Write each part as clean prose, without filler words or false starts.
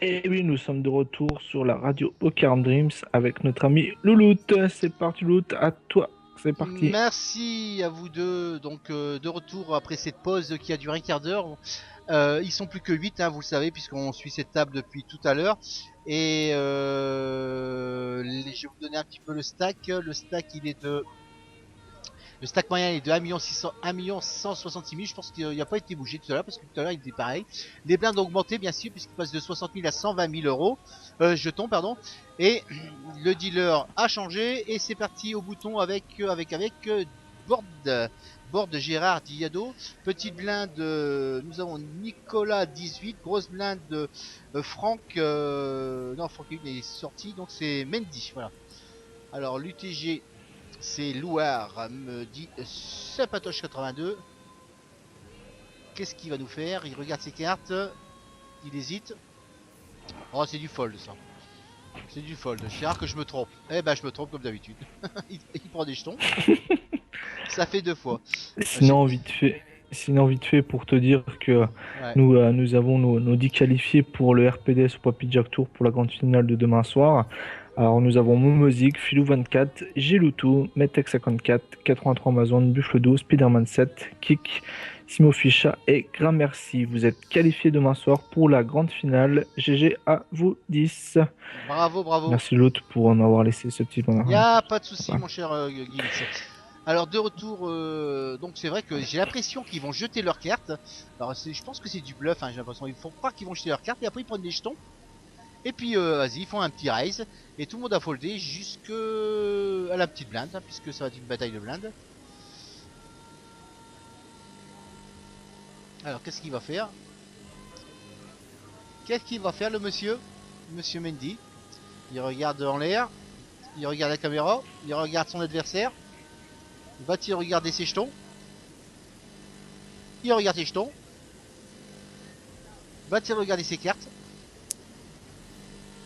Et oui, nous sommes de retour sur la radio Poker Dreams avec notre ami Loulout. C'est parti, Loulout, à toi. C'est parti. Merci à vous deux. Donc de retour après cette pause qui a duré un quart d'heure. Ils sont plus que 8, hein, vous le savez, puisqu'on suit cette table depuis tout à l'heure. Et je vais vous donner un petit peu le stack. Le stack moyen est de 1 166 000. Je pense qu'il n'a pas été bougé tout à l'heure parce que tout à l'heure il était pareil. Les blindes ont augmenté bien sûr puisqu'il passe de 60 000 à 120 000 euros. Jetons, pardon. Et le dealer a changé et c'est parti au bouton avec board. Board de Gérard Diado. Petite blinde, nous avons Nicolas 18. Grosse blinde de Franck. Non, Franck est sorti donc c'est Mendy. Voilà. Alors l'UTG c'est Louard, me dit Sapatoche 82. Qu'est-ce qu'il va nous faire? Il regarde ses cartes, il hésite. Oh, c'est du fold ça. C'est du fold. C'est rare que je me trompe. Eh ben, je me trompe comme d'habitude. il prend des jetons. Ça fait 2 fois. Sinon, vite fait, pour te dire que Ouais. nous avons nos 10 qualifiés pour le RPDS au Papy Jack Tour pour la grande finale de demain soir. Alors, nous avons Momozik, Filou 24, Geloutou, Metex 54, 83 Amazon, Buffle 12, Spiderman 7, Kik, Simo Ficha et Gramercy. Vous êtes qualifiés demain soir pour la grande finale. GG à vous 10. Bravo, bravo. Merci l'autre pour m'avoir laissé ce petit moment. Y a pas de souci, Voilà. mon cher Gilles. Alors de retour, donc c'est vrai que j'ai l'impression qu'ils vont jeter leurs cartes. Alors je pense que c'est du bluff, hein, j'ai l'impression. Ils font croire qu'ils vont jeter leurs cartes et après ils prennent des jetons. Et puis vas-y, ils font un petit raise. Et tout le monde a foldé jusque à la petite blinde, hein, puisque ça va être une bataille de blinde. Alors qu'est-ce qu'il va faire? Qu'est-ce qu'il va faire le monsieur? Monsieur Mendy. Il regarde en l'air. Il regarde la caméra. Il regarde son adversaire. Va-t-il regarder ses jetons? Il regarde ses jetons. Va-t-il regarder ses cartes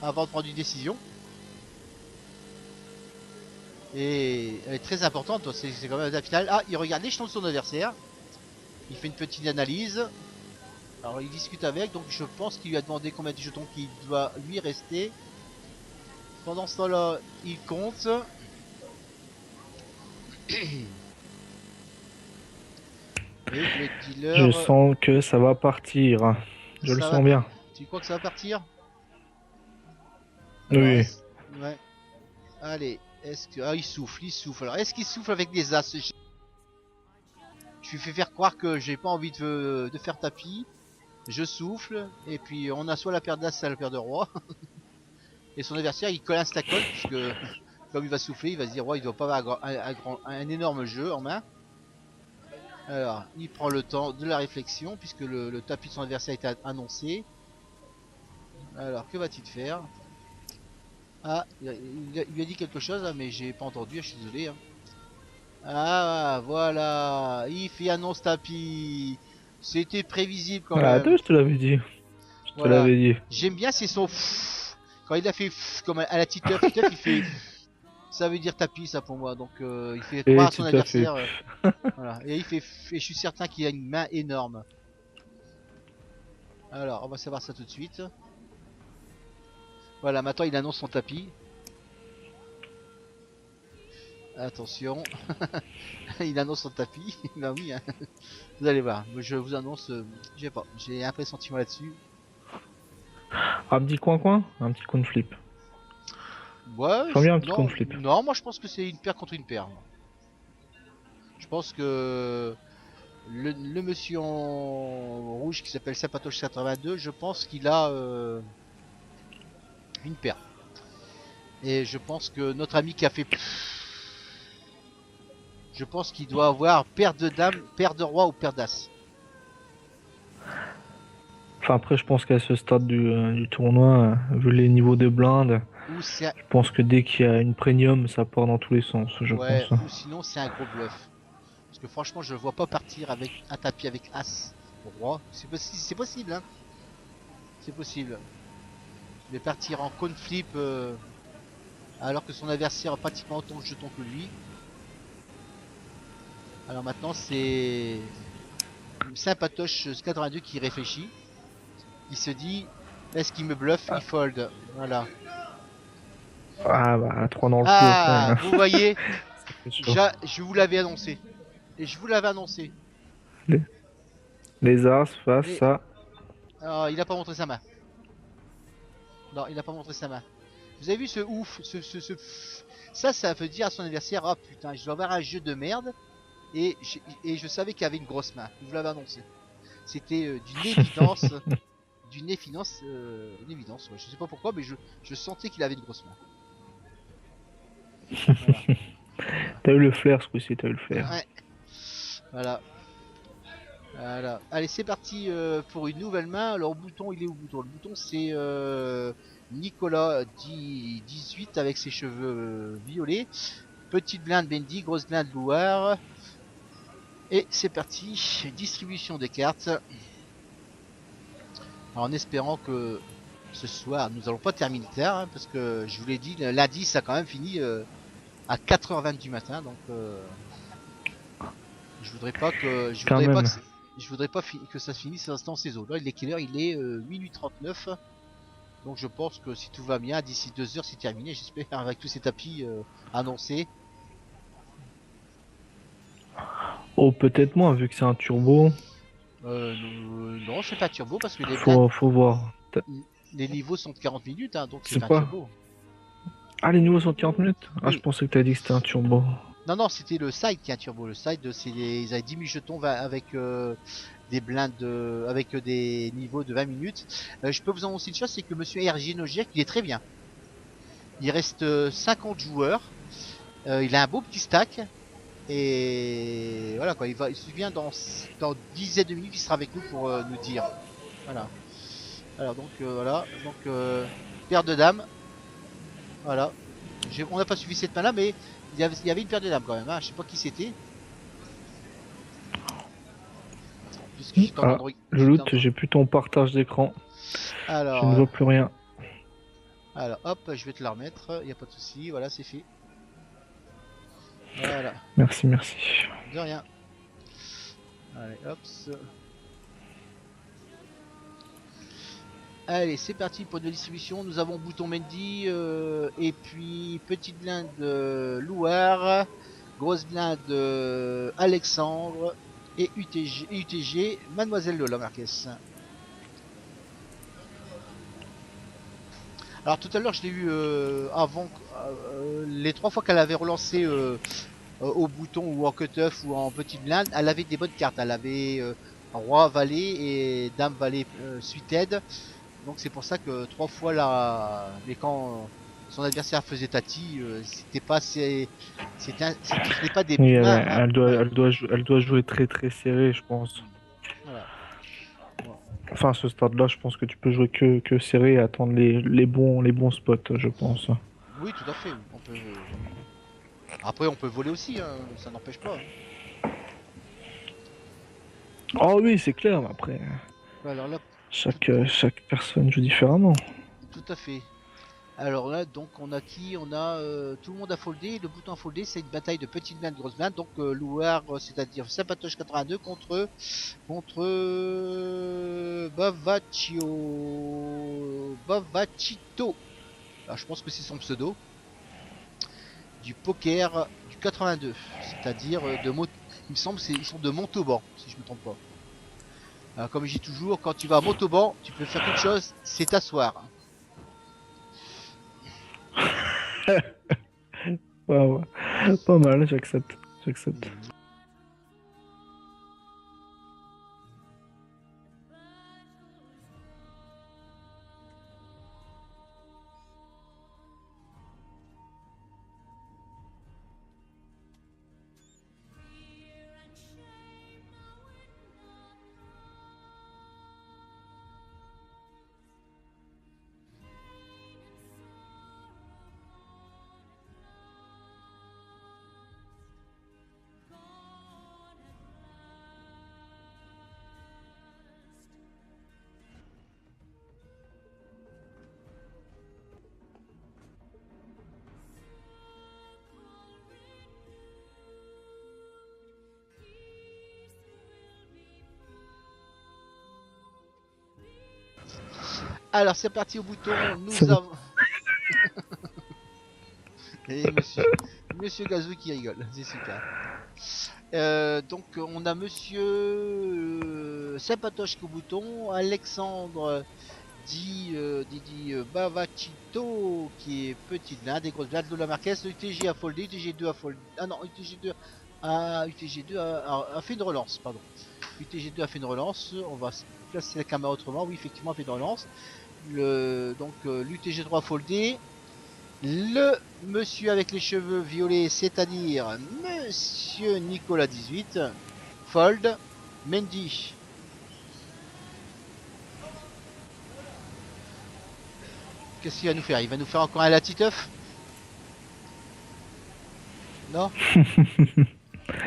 avant de prendre une décision? Et elle est très importante, c'est quand même la finale. Ah, il regarde les jetons de son adversaire. Il fait une petite analyse. Alors il discute avec, donc je pense qu'il lui a demandé combien de jetons qu'il doit lui rester. Pendant ce temps-là, il compte. Et le Je dealer, sens que ça va partir. Je le ça va. sens bien. Tu crois que ça va partir? Alors, Oui. ouais. Allez, est-ce que. Ah, il souffle, il souffle. Alors, est-ce qu'il souffle avec des as? Je lui fais faire croire que j'ai pas envie de faire tapis. Je souffle, et puis on a soit la paire d'as, soit la paire de roi. Et son adversaire, il colle un stack call, puisque comme il va souffler, il va se dire, ouais, il doit pas avoir un énorme jeu en main. Alors, il prend le temps de la réflexion, puisque le tapis de son adversaire a été annoncé. Alors, que va-t-il faire? Ah, il lui a dit quelque chose, hein, mais j'ai pas entendu, je suis désolé. Hein. Ah, voilà, il fait annonce tapis. C'était prévisible quand Ah, même. je te l'avais dit. Je te Voilà. l'avais dit. J'aime bien, c'est son quand il a fait comme à la Titeuf, il fait ça veut dire tapis ça pour moi. Donc il fait croire Et à son tout à fait. adversaire. Voilà. Et il fait et je suis certain qu'il a une main énorme. Alors, on va savoir ça tout de suite. Voilà, maintenant il annonce son tapis. Attention. Il annonce son tapis. Bah oui, hein. Vous allez voir. Je vous annonce, j'ai pas. J'ai un pressentiment là-dessus. Un petit coin-coin. Un petit coin de flip. Ouais, J'aime bien un petit coin de non, flip. non, moi je pense que c'est une paire contre une paire. Je pense que le monsieur en rouge qui s'appelle Sapatoche 82, je pense qu'il a une paire. Et je pense que notre ami qui a fait... Je pense qu'il doit avoir paire de dames, paire de roi ou paire d'as. Enfin, après, je pense qu'à ce stade du tournoi, vu les niveaux de blindes, Ou c'est... je pense que dès qu'il y a une premium, ça part dans tous les sens, je Ouais, pense. ou sinon c'est un gros bluff. Parce que franchement, je ne vois pas partir avec un tapis avec as roi. C'est possible, hein. C'est possible. Mais partir en con flip alors que son adversaire a pratiquement autant de jetons que lui. Alors maintenant, c'est Sympatoche 82 qui réfléchit. Il se dit, Est-ce qu'il me bluffe? Il fold. Voilà. Ah bah 3 dans le coup après, Ah, vous voyez, ça fait chaud. je vous l'avais annoncé. Et je vous l'avais annoncé. Les, les As face Et à... il a pas montré sa main. Non, il a pas montré sa main. Vous avez vu ce ouf, ça veut dire à son adversaire, oh putain, je dois avoir un jeu de merde. Et je savais qu'il y avait une grosse main. Je vous l'avais annoncé. C'était d'une évidence. Une évidence, ouais. Je sais pas pourquoi, mais je sentais qu'il avait une grosse main. Voilà. T'as eu le flair ce coup-ci, t'as eu le flair. Ouais, voilà. Voilà. Allez, c'est parti pour une nouvelle main. Alors, le bouton, il est où le bouton? Le bouton, c'est Nicolas 18 avec ses cheveux violets. Petite blinde Bendy, grosse blinde Loire. Et c'est parti. Distribution des cartes. Alors, en espérant que ce soir, nous allons pas terminer tard, hein, parce que je vous l'ai dit, lundi, ça a quand même fini à 4h20 du matin. Donc, je voudrais pas que, je Quand voudrais pas que, même. ça- je voudrais pas que ça se finisse dans ces eaux. Là, il est quelle heure? Il est minuit 39. Donc je pense que si tout va bien, d'ici 2 heures c'est terminé, j'espère, avec tous ces tapis annoncés. Oh, peut-être moins, vu que c'est un turbo. Non, c'est pas turbo parce que Faut voir. les niveaux sont de 40 minutes, hein, donc c'est C'est pas un quoi? turbo. Ah, les niveaux sont de 40 minutes? Ah, je Oui, pensais que t'as dit que c'était un turbo. non, non, c'était le side qui est un turbo. Le side, ils avaient 10 000 jetons avec des blindes, avec des niveaux de 20 minutes. Je peux vous annoncer une chose, c'est que Monsieur RG Nogier, il est très bien. Il reste 50 joueurs. Il a un beau petit stack. Et voilà quoi, il se souvient dans 10 de minutes, il sera avec nous pour nous dire. Voilà. Alors donc voilà, donc paire de dames. Voilà. On n'a pas suivi cette main là, mais il y avait une paire de dames quand même. Hein. Je sais pas qui c'était. Puisque j'étais en Ah, Android. le loot, j'ai plus ton partage d'écran. Je Alors, ne vois plus rien. alors hop, je vais te la remettre. Il n'y a pas de souci. Voilà, c'est fait. Voilà. Merci, merci. De rien. Allez, hop. Allez, c'est parti pour de distribution. Nous avons bouton Mendy et puis petite blinde Louard, grosse blinde Alexandre et UTG Mademoiselle Lola Marquez. Alors tout à l'heure, je l'ai eu avant les 3 fois qu'elle avait relancé au bouton ou en cut-off ou en petite blinde, elle avait des bonnes cartes. Elle avait roi valet et dame valet suited. Donc c'est pour ça que 3 fois là, mais quand son adversaire faisait tati, c'était pas assez, ce n'est pas des Oui, mains, voilà, elle doit jouer très très serré, je pense. voilà, voilà. Enfin, à ce stade-là, je pense que tu peux jouer que serré et attendre les bons spots, je pense. Oui, tout à fait. Après, on peut voler aussi, hein, ça n'empêche pas. Hein. Oh oui, c'est clair, mais après, Alors là, tout, chaque personne joue différemment. tout à fait. Alors là, donc on a qui? On a tout le monde a foldé. Le bouton à folder, c'est une bataille de petites blindes, grosses blindes. Donc Louard, c'est-à-dire Sapatoche 82 contre Bavacito. Alors je pense que c'est son pseudo du poker du 82, c'est-à-dire il me semble ils sont de Montauban, si je me trompe pas. Alors, comme je dis toujours, quand tu vas à Montauban, tu peux faire qu'une chose, c'est t'asseoir. Ouais, ouais. Pas mal, j'accepte. J'accepte. Alors c'est parti au bouton, Ça nous va. avons... Et monsieur Gazou qui rigole, c'est super. Donc on a monsieur Sapatoche au bouton, Alexandre dit Bavachito qui est petite blinde, des grosses blindes, Lola Marquez, UTG a foldé, UTG2 a foldé, ah non, UTG2 a fait une relance, pardon. UTG2 a fait une relance, on va placer la caméra autrement, oui effectivement a fait une relance. Donc l'UTG3 a foldé, le monsieur avec les cheveux violets, c'est-à-dire monsieur Nicolas 18, fold, Mendy. Qu'est-ce qu'il va nous faire? Il va nous faire encore un Latiteuf? Non? Il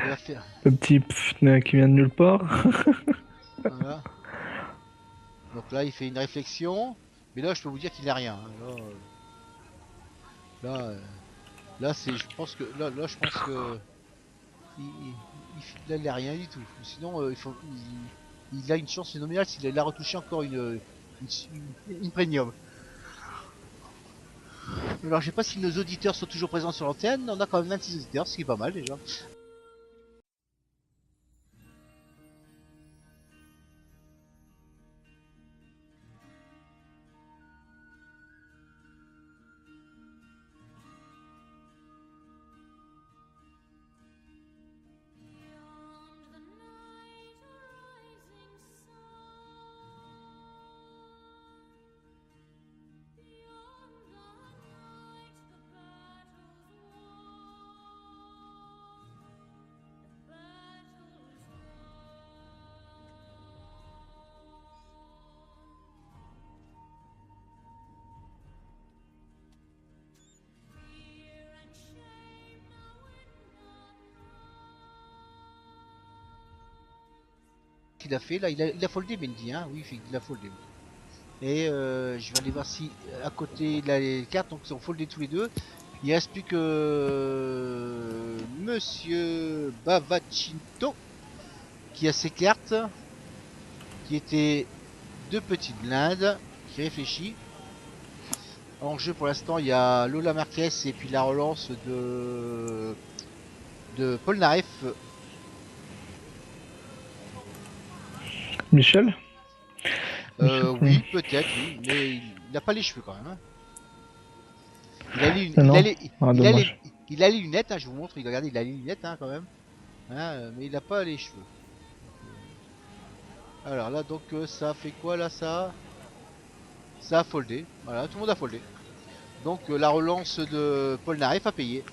va faire. Le petit qui vient de nulle part. Voilà. Donc là, il fait une réflexion. Mais là, je peux vous dire qu'il n'a rien, hein. Là, là, c'est. Je pense que. Là, je pense que. Là, il n'a rien du tout. Sinon, il a une chance phénoménale s'il a retouché encore une premium. Alors, je sais pas si nos auditeurs sont toujours présents sur l'antenne. On a quand même 26 auditeurs, ce qui est pas mal déjà. Qu'il a fait là, il a foldé Mendy, hein. Oui, il a foldé. Et je vais aller voir si à côté il a les cartes, donc ils sont foldés tous les deux. Il reste plus que Monsieur Bavacinto qui a ses cartes, qui étaient deux petites blindes, qui réfléchit. En jeu pour l'instant il y a Lola Marquez et puis la relance de Paul Naref. Michel? Michel Oui, peut-être, oui, mais il n'a pas les cheveux quand même, hein. Il a les, Ah non? Ah, il a les, dommage. il a les lunettes, hein, je vous montre, regardez, il a les lunettes, hein, quand même, hein, mais il n'a pas les cheveux. Alors là, donc ça a fait quoi là, ça a foldé, voilà, tout le monde a foldé. Donc la relance de Paul Naref a payé.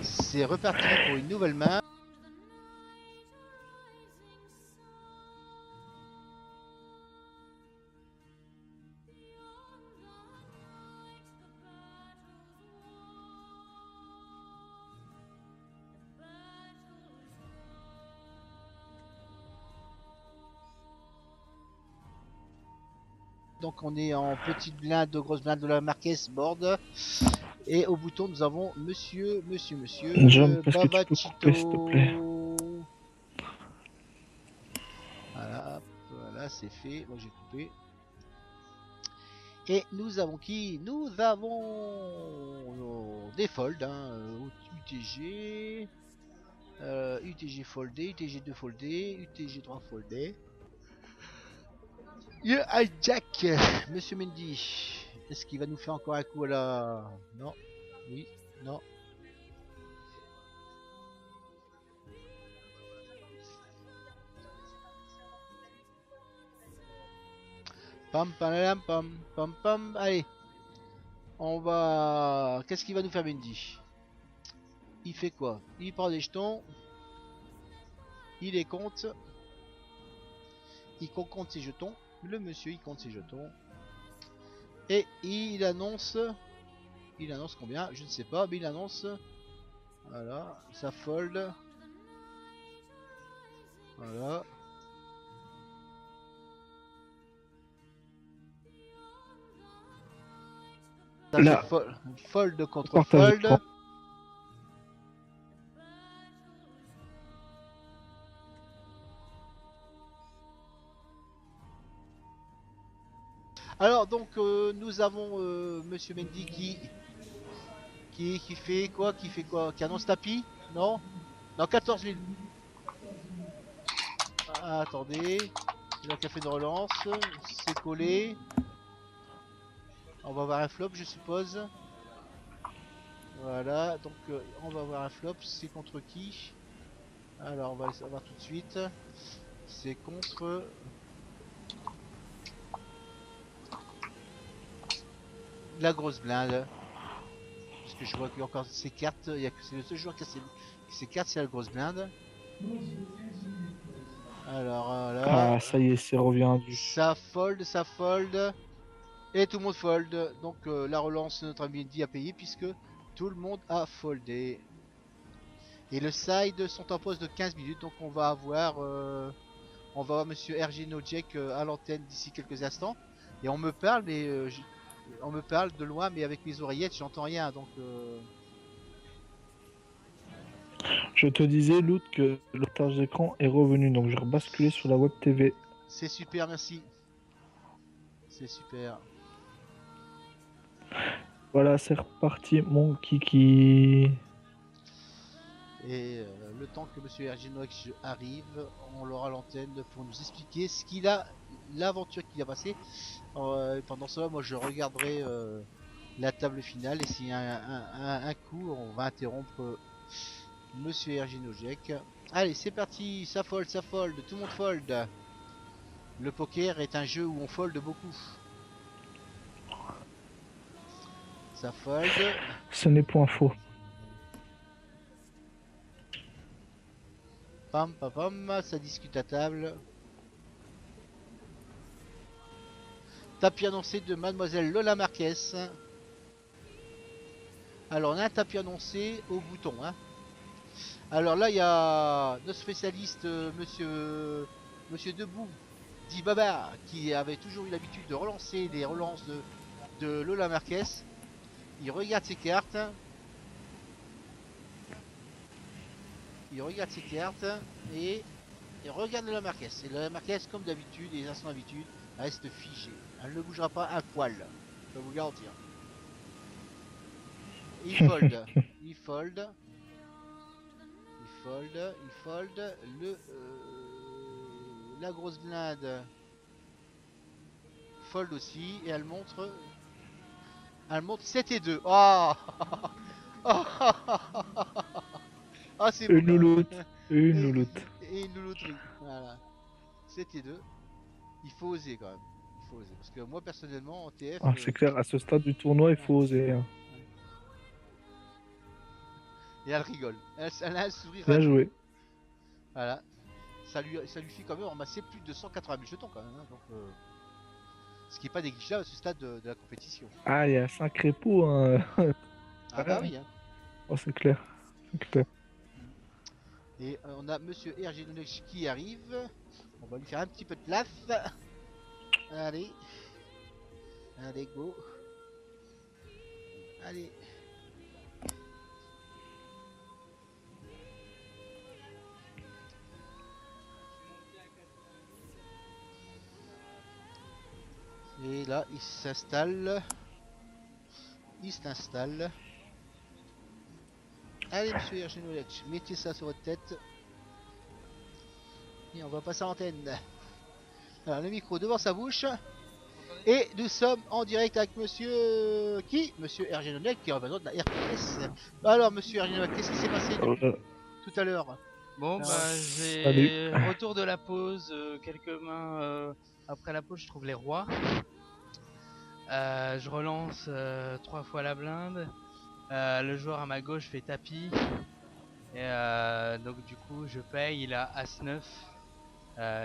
C'est reparti pour une nouvelle main. Donc on est en petite blinde, de grosse blinde de la Marquez board. Et au bouton, nous avons Jump, monsieur est-ce que tu peux couper, s'il te plaît? Bavachito. Voilà, hop, voilà, c'est fait. Moi j'ai coupé. Et nous avons qui? Nous avons des folds, hein, UTG, UTG foldé, UTG2 foldé, UTG3 foldé. Le hijack, Monsieur Mendy. Est-ce qu'il va nous faire encore un coup à la... Non, oui, non. Pam pam pam pam pam. Allez, on va... Qu'est-ce qu'il va nous faire Mendy? Il fait quoi? Il prend des jetons. Il les compte. Il compte ses jetons. Le monsieur, il compte ses jetons. Et il annonce... Il annonce combien? Je ne sais pas, mais il annonce... Voilà, ça fold. Voilà. Ça fait Là, fold contre partage fold. l'écran. Alors donc nous avons Monsieur Mendy qui fait quoi? Qui annonce tapis? Non? Non, 14 000. Ah, attendez. Donc il a fait une relance. C'est collé. On va avoir un flop, je suppose. Voilà, donc on va avoir un flop. C'est contre qui? Alors on va le savoir tout de suite. C'est contre la grosse blinde. Parce que je vois qu'il y a encore ces cartes. Il y a que c'est le seul joueur qui a ces cartes, c'est la grosse blinde. Alors Ah, là, ça y est, c'est reviendu. ça fold. Et tout le monde fold. Donc la relance, notre ami Andy a payé puisque tout le monde a foldé. Et le side sont en pause de 15 minutes. Donc on va voir Monsieur RG Nojek à l'antenne d'ici quelques instants. Et on me parle, mais on me parle de loin, mais avec mes oreillettes, j'entends rien. Donc Je te disais, Loot, que le partage d'écran est revenu, donc je rebasculé sur la Web TV. c'est super, merci. C'est super. Voilà, c'est reparti, mon kiki. Et le temps que Monsieur Erginox arrive, on l'aura à l'antenne pour nous expliquer ce qu'il a, l'aventure qu'il a passée. Pendant cela, moi je regarderai la table finale et s'il y a un coup, on va interrompre Monsieur Erginojek. Allez, c'est parti, ça fold, tout le monde fold. Le poker est un jeu où on fold beaucoup. Ça fold. Ce n'est point faux. Pam pam pam, ça discute à table. Tapis annoncé de Mademoiselle Lola Marquez. Alors on a un tapis annoncé au bouton. Hein. Alors là il y a notre spécialiste Monsieur Debout, dit Baba, qui avait toujours eu l'habitude de relancer les relances de Lola Marquez. Il regarde ses cartes. Et il regarde Lola Marquez. Et Lola Marquez, comme d'habitude, et les instants d'habitude, reste figée. Elle ne bougera pas un poil. Je peux vous garantir. Il fold. il fold. La grosse blinde fold aussi. Et elle montre 7 et 2. Oh, oh c'est beau Une quand même. louloute. Une Et, louloute. et une louloterie. Voilà. 7 et 2. Il faut oser quand même. Il faut oser. Parce que moi personnellement en TF. Ah, c'est clair, à ce stade du tournoi, il faut oser. Hein. Et elle rigole. Elle a un sourire Bien radieux. joué. Voilà. Ça lui fait quand même ramasser plus de 180 000 jetons quand même. Hein, donc, ce qui n'est pas négligeable à ce stade de la compétition. Ah, il y a 5 repos. Hein. Ah bah oui. Hein. Oh, c'est clair. C'est clair. Et on a Monsieur Erginonech qui arrive. On va lui faire un petit peu de place. Allez. Allez, go. Allez. Et là, il s'installe. Allez, Monsieur Erginonech, mettez ça sur votre tête. Et on va passer à l'antenne. Alors, le micro devant sa bouche. Et nous sommes en direct avec Monsieur Monsieur Ergenonec qui représente la RTS. Alors Monsieur Ergenonec, qu'est-ce qui s'est passé tout à l'heure? Bon bah Salut. j'ai retour de la pause, quelques mains après la pause je trouve les rois. Je relance 3 fois la blinde. Le joueur à ma gauche fait tapis. Et donc du coup je paye, il a As-9.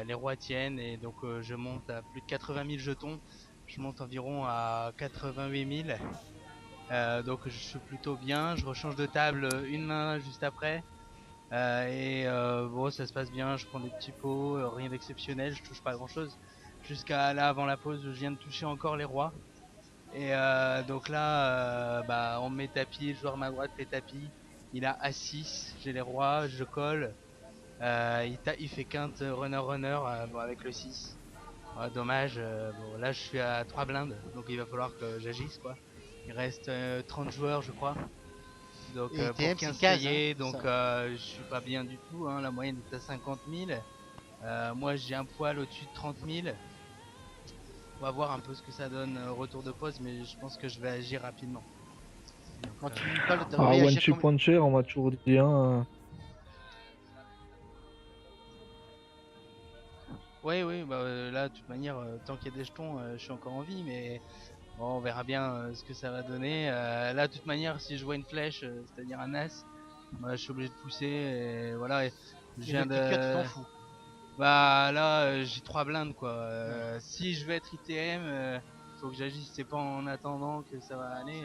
Les rois tiennent et donc je monte à plus de 80 000 jetons. Je monte environ à 88 000. Donc je suis plutôt bien. Je rechange de table une main juste après. Bon, ça se passe bien. Je prends des petits pots, rien d'exceptionnel. Je touche pas grand chose. Jusqu'à là, avant la pause, je viens de toucher encore les rois. Et donc là, bah, on met tapis. Le joueur à ma droite fait tapis. Il a A6. J'ai les rois. Je colle. Il fait quinte runner bon, avec le 6. Dommage, bon là je suis à 3 blindes, donc il va falloir que j'agisse quoi. Il reste 30 joueurs je crois. Donc Et pour TM, 15 c'est 15, cahiers, hein, donc ça. je suis pas bien du tout, hein, la moyenne est à 50 000. Moi j'ai un poil au-dessus de 30 000. On va voir un peu ce que ça donne retour de pause, mais je pense que je vais agir rapidement. Donc, Quand tu parles de Ah, one réagir chip comme... one share, on m'a toujours dit, hein. ouais, oui, bah là de toute manière, tant qu'il y a des jetons, je suis encore en vie, mais bon, on verra bien ce que ça va donner. Là de toute manière, si je vois une flèche, c'est-à-dire un as, bah, je suis obligé de pousser, et voilà. Et je Et viens le kicker, tu t'en de... fous. Bah là, j'ai 3 blindes quoi. Ouais. Si je veux être ITM, faut que j'agisse. C'est pas en attendant que ça va aller.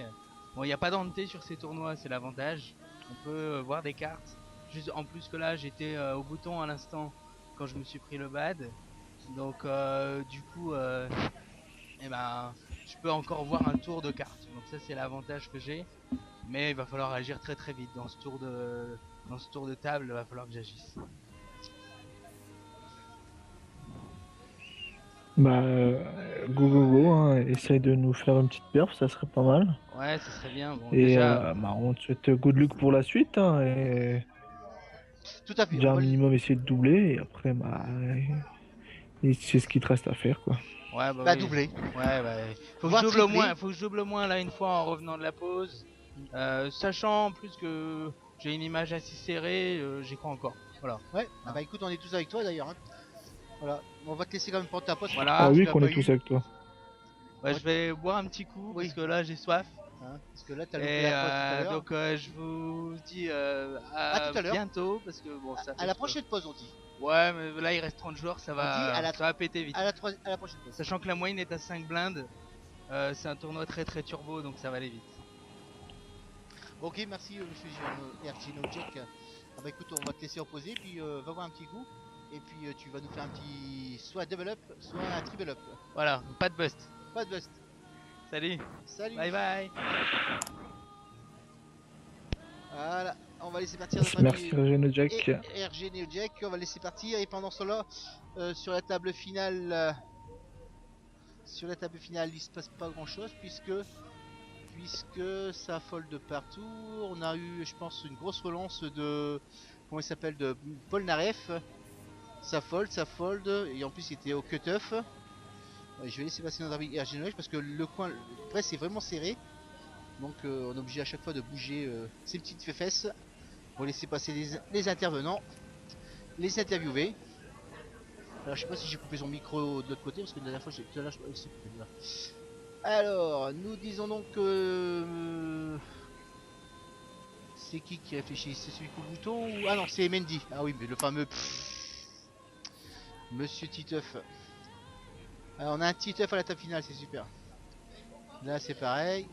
Bon, il n'y a pas d'hanté sur ces tournois, c'est l'avantage. On peut voir des cartes. Juste en plus que là, j'étais au bouton à l'instant quand je me suis pris le bad. Donc du coup, eh ben, je peux encore voir un tour de cartes. Donc ça, c'est l'avantage que j'ai. Mais il va falloir agir très très vite dans ce tour de table. Il va falloir que j'agisse. Bah, go go go, hein. Essaye de nous faire une petite perf, ça serait pas mal. Ouais, ce serait bien. Bon, Et déjà. bah, on te souhaite good luck pour la suite, hein, et Tout à fait. On déjà un va le... minimum essayer de doubler, et après, bah, et c'est ce qu'il te reste à faire, quoi. Ouais, bah Bah, oui. doubler. Ouais, bah, Voire tripler. faut que je double au moins là une fois en revenant de la pause. Sachant en plus que j'ai une image assez serrée, j'y crois encore. Voilà. Ouais, ah bah écoute, on est tous avec toi d'ailleurs, hein. Voilà, on va te laisser quand même prendre ta pause, parce que Ah Voilà. tu oui, l'as qu'on pas est tous eu. avec toi. Ouais, je vais boire un petit coup Oui. parce que là j'ai soif. Hein, parce que là, t'as loupé Et la pause tout à l'heure. donc je vous dis À à tout à l'heure. bientôt parce que bon ça À fait la prochaine pause, on dit. Ouais, mais là il reste 30 joueurs, On dit à la, ça va péter vite. à la prochaine pause. Sachant que la moyenne est à 5 blindes, c'est un tournoi très très turbo donc ça va aller vite. Ok, merci monsieur RG No Jack. Ah bah écoute, on va te laisser reposer, puis va voir un petit coup. Et puis tu vas nous faire un petit soit double up, soit un triple up. Voilà, pas de bust. Pas de bust. Salut, Salut. bye bye. Voilà, on va laisser partir notre Merci, ami Régeno Jack. RG Neo Jack. On va laisser partir et pendant cela, sur la table finale, il se passe pas grand chose puisque ça fold de partout. On a eu, je pense, une grosse relance de comment il s'appelle, de Paul Naref. Ça fold et en plus il était au cut-off. Je vais laisser passer notre ami RG Neo Jack parce que le coin, après c'est vraiment serré. Donc on est obligé à chaque fois de bouger ces petites fesses pour laisser passer les intervenants, les interviewer. Alors je sais pas si j'ai coupé son micro de l'autre côté parce que la dernière fois j'ai tout à l'heure je sais coupé, voilà. Alors nous disons donc c'est qui réfléchit? C'est celui au bouton ou... Ah non, c'est Mendy. Ah oui, mais le fameux Monsieur Titeuf. Alors on a un Titeuf à la table finale, c'est super. Là c'est pareil.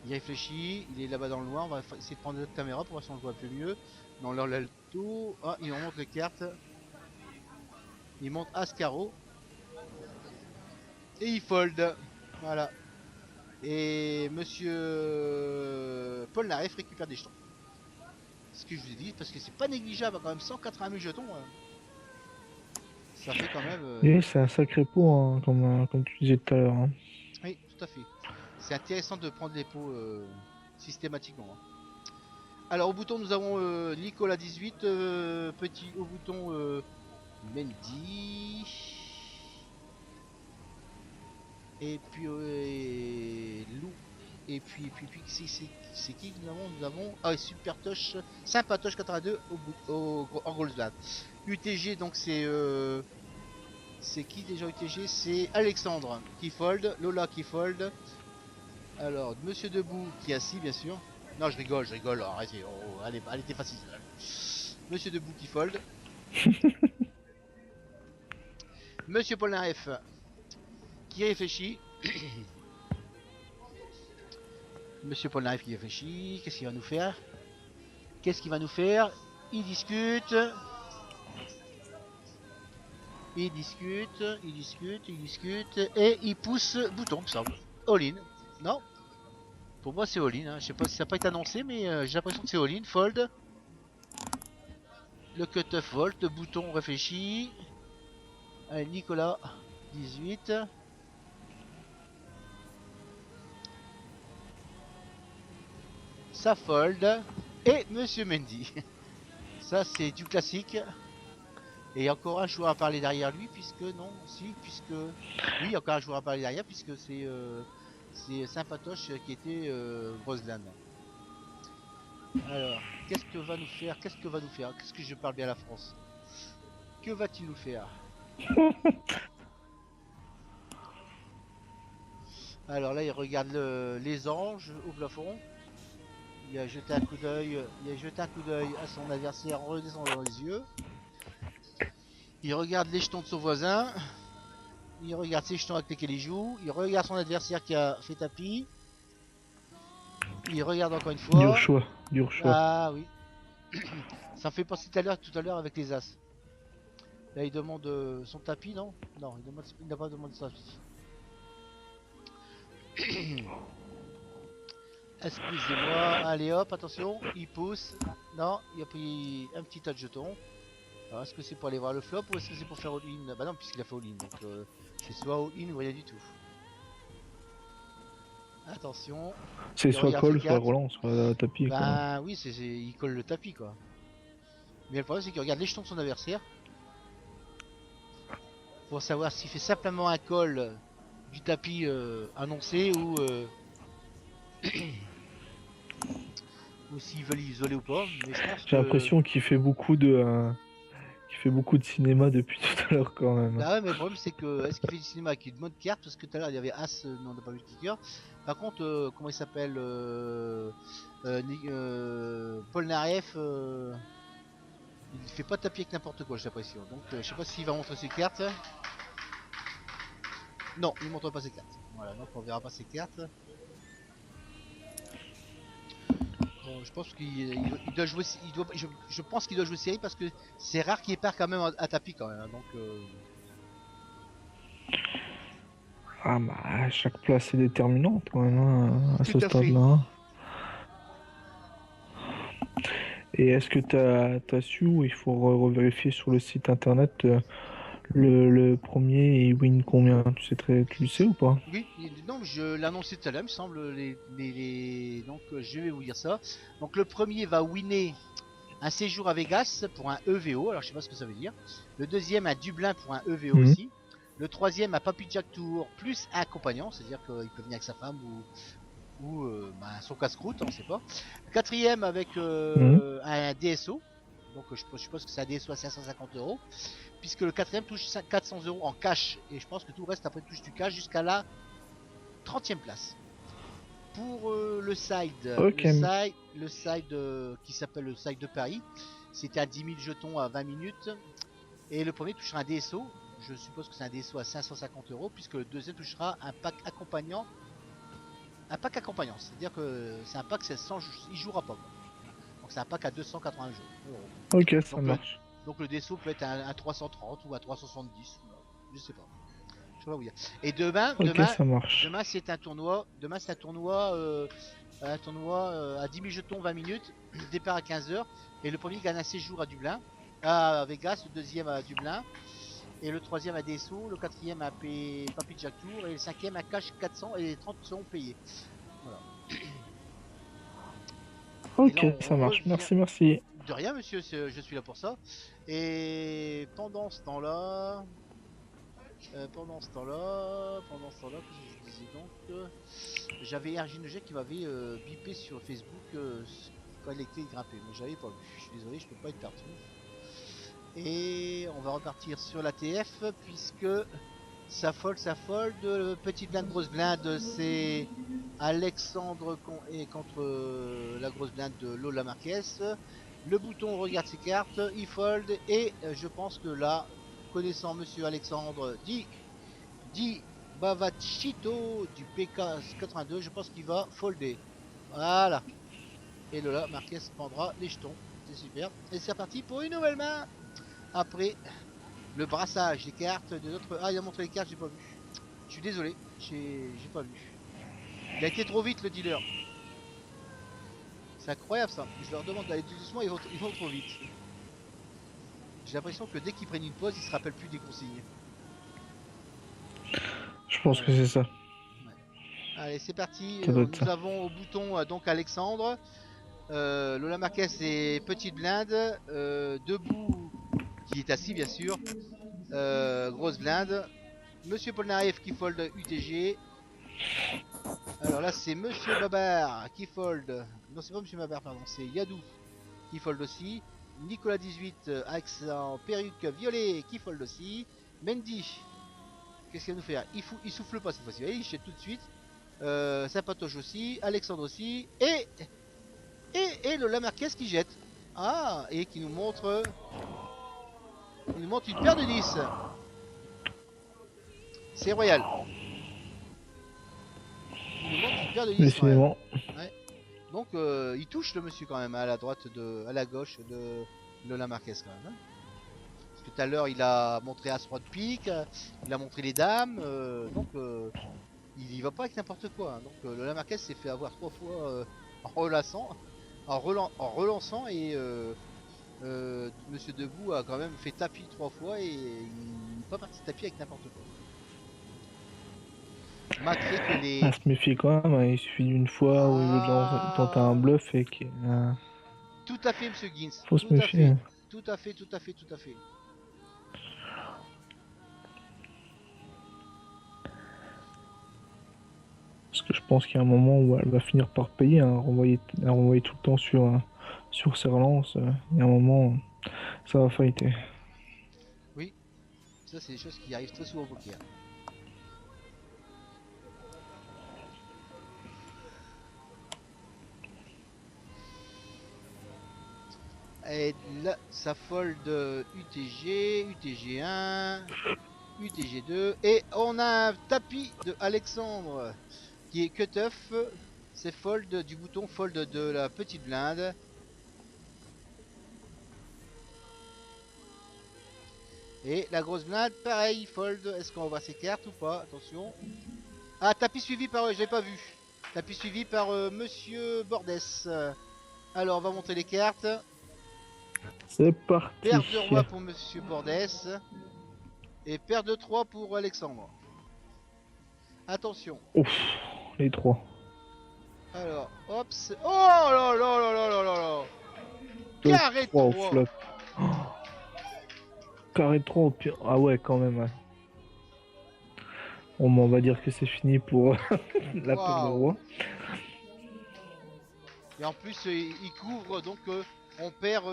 Il réfléchit, il est là-bas dans le noir, on va essayer de prendre notre caméra pour voir si on le voit un peu mieux. Non, là, le tout. Ah, il remonte les cartes. Il monte As-Carreau. Et il fold. Voilà. Et monsieur Paul Naref récupère des jetons. Ce que je vous ai dit, parce que c'est pas négligeable, quand même 180 000 jetons. Ça fait quand même... Et c'est un sacré pot, hein, comme tu disais tout à l'heure, hein. Oui, tout à fait. C'est intéressant de prendre les pots systématiquement, hein. Alors au bouton nous avons Nicolas 18, petit au bouton Mendy. Et puis Lou. Et puis c'est qui nous avons ah Super Tosh, Sympatoche 82 en Goldsblad. UTG donc c'est qui déjà UTG? C'est Alexandre qui fold, Lola qui fold. Alors Monsieur Debout qui est assis bien sûr. Non je rigole, arrêtez, oh, allez, t'es facile. Monsieur Debout qui fold. Monsieur Polnareff qui réfléchit. Monsieur Polnareff qui réfléchit. Qu'est-ce qu'il va nous faire? Il discute. Et il pousse bouton, me semble. All-in. Non? Pour moi c'est all-in, hein. Je sais pas si ça n'a pas été annoncé, mais j'ai l'impression que c'est all-in. Fold. Le cut-off volt, le bouton réfléchi. Allez, Nicolas, 18. Ça fold. Et Monsieur Mendy. Ça, c'est du classique. Et il y a encore un joueur à parler derrière lui, puisque non, si, puisque... Oui, il y a encore un joueur à parler derrière, puisque c'est Sympatoche qui était Brosnan. Alors, qu'est-ce que va nous faire? Qu'est-ce que va nous faire? Qu'est-ce que je parle bien la France? Que va-t-il nous faire? Alors là, il regarde les anges au plafond. Il a jeté un coup d'œil. Il a jeté un coup d'œil à son adversaire en redescendant dans les yeux. Il regarde les jetons de son voisin. Il regarde ses jetons avec lesquels il joue. Il regarde son adversaire qui a fait tapis. Il regarde encore une Dur fois. choix, dur choix. Ah oui. Ça me fait penser tout à l'heure avec les as. Là, il demande son tapis, non? Non, il n'a pas demandé son tapis. Excusez-moi. Allez hop, attention. Il pousse. Non, il a pris un petit tas de jetons. Alors, est-ce que c'est pour aller voir le flop ou est-ce que c'est pour faire all-in? Bah non, puisqu'il a fait all-in. Donc, c'est soit all-in ou rien du tout. Attention. C'est il soit regarde call, ses soit cartes. Roland, soit tapis. Quoi. Bah oui, il colle le tapis quoi. Mais le problème c'est qu'il regarde les jetons de son adversaire pour savoir s'il fait simplement un call du tapis annoncé ou s'il veut l'isoler ou pas. Mais je pense J'ai que... l'impression qu'il fait beaucoup de cinéma depuis tout à l'heure quand même. Bah ouais, mais le problème c'est que est-ce qu'il fait du cinéma avec une bonne carte? Parce que tout à l'heure il y avait As, non on n'a pas vu le kicker. Par contre, comment il s'appelle Paul Naref, il fait pas tapis avec n'importe quoi, j'ai l'impression. Donc je sais pas s'il va montrer ses cartes. Non, il montre pas ses cartes. Voilà, donc on verra pas ses cartes. Bon, je pense qu'il doit jouer, je pense qu'il doit jouer série parce que c'est rare qu'il perd quand même à tapis quand même. Donc Ah bah chaque place est déterminante quand même à tout ce à fait. stade-là. Et est-ce que t'as su ou il faut revérifier sur le site internet le premier il win combien? Tu le sais ou pas? Oui, non, je l'ai annoncé tout à l'heure, il me semble. Donc je vais vous dire ça. Donc le premier va winner un séjour à Vegas pour un EVO. Alors je sais pas ce que ça veut dire. Le deuxième à Dublin pour un EVO Mhm. aussi. Le troisième à Papy Jack Tour plus un compagnon, c'est-à-dire qu'il peut venir avec sa femme ou son casse-croûte, on ne sait pas. Le quatrième avec un DSO. Donc je suppose que c'est un DSO à 550 euros. Puisque le quatrième touche 400 euros en cash. Et je pense que tout le reste après touche du cash jusqu'à la 30e place. Pour le side, Ok. le side qui s'appelle le side de Paris, c'était à 10 000 jetons à 20 minutes. Et le premier touchera un DSO. Je suppose que c'est un DSO à 550 euros. Puisque le deuxième touchera un pack accompagnant. Un pack accompagnant, c'est-à-dire que c'est un pack, il jouera pas. Donc c'est un pack à 280 euros. Ok, ça Donc marche. donc le DSO peut être un 330 ou un 370. Je sais pas. Je sais pas où dire. Et demain, Ok, ça marche. demain c'est un tournoi. Demain c'est un tournoi à 10 000 jetons 20 minutes. Départ à 15h. Et le premier gagne un séjour à Dublin. À Vegas, le deuxième à Dublin. Et le troisième à DSO, le quatrième à Papy Jack Tour. Et le cinquième à Cash 400 et 30 seront payés. Voilà. Ok, Là, ça on marche. revient... Merci. De rien monsieur, je suis là pour ça. Et pendant ce temps-là, pendant ce temps-là, qu'est-ce que je disais donc j'avais RGNG qui m'avait bipé sur Facebook quand il était grimpé, mais j'avais pas vu. Je suis désolé, je peux pas être partout. Et on va repartir sur la TF puisque ça fold. Petite blinde, grosse blinde, c'est Alexandre et contre la grosse blinde de Lola Marquez. Le bouton regarde ses cartes, il fold et je pense que là, connaissant monsieur Alexandre dit Bavachito du PK82, je pense qu'il va folder. Voilà. Et Lola Marquez prendra les jetons. C'est super. Et c'est reparti pour une nouvelle main. Après le brassage des cartes de notre... Ah, il a montré les cartes, j'ai pas vu. Je suis désolé, j'ai pas vu. Il a été trop vite le dealer. C'est incroyable ça. Je leur demande d'aller tout doucement, ils vont trop vite. J'ai l'impression que dès qu'ils prennent une pause, ils se rappellent plus des consignes. Je pense que Voilà. c'est ça. Allez, c'est parti. Ça doit être Nous ça. avons au bouton donc Alexandre, Lola Marquez et Petite Blinde, Debout qui est assis bien sûr, Grosse Blinde, Monsieur Polnareff qui fold UTG. Alors là c'est Monsieur Babar qui fold. Non c'est pas Monsieur Babar pardon, c'est Yadou qui fold aussi. Nicolas 18 accent perruque violet qui fold aussi. Mendy, qu'est-ce qu'il va nous faire? Il souffle pas cette fois-ci, il jette tout de suite. Sapatoche aussi, Alexandre aussi, et Lola Marquez qui jette. Ah, et qui nous montre, une paire de 10. C'est royal. Il nous montre une paire de 10. Décidément. Ouais. Donc il touche le monsieur quand même à la droite à la gauche de Lola Marquez quand même. Hein. Parce que tout à l'heure il a montré As-Roi de pique, il a montré les dames, donc il y va pas avec n'importe quoi. Hein. Donc Lola Marquez s'est fait avoir 3 fois en relançant et Monsieur Debout a quand même fait tapis 3 fois et il n'est pas parti tapis avec n'importe quoi. Malgré que les... À se méfier quand même, hein. Il suffit d'une fois où il veut tenter un bluff et qu'il Tout à fait Monsieur Gins, faut se tout à méfier. fait, Hein. tout à fait, tout à fait, tout à fait. Parce que je pense qu'il y a un moment où elle va finir par payer, hein, renvoyer tout le temps sur ses relances. Il y a un moment, ça va fighter. Oui, ça c'est des choses qui arrivent très souvent au poker. Et là, ça fold UTG, UTG1, UTG2. Et on a un tapis de Alexandre qui est cut-off. C'est fold du bouton fold de la petite blinde. Et la grosse blinde, pareil, fold. Est-ce qu'on va voir ses cartes ou pas? Attention. Ah, tapis suivi par... je l'ai pas vu. Tapis suivi par Monsieur Bordès. Alors, on va montrer les cartes. C'est parti. Paire de roi pour Monsieur Bordès. Et paire de 3 pour Alexandre. Attention. Ouf, les trois. Alors, hop. Oh là là là là là là là. Carré 3 au 3. flop. Oh. Carré 3 au pire. Ah ouais, quand même. Ouais. On va dire que c'est fini pour la paire de roi. Et en plus, il couvre, donc on perd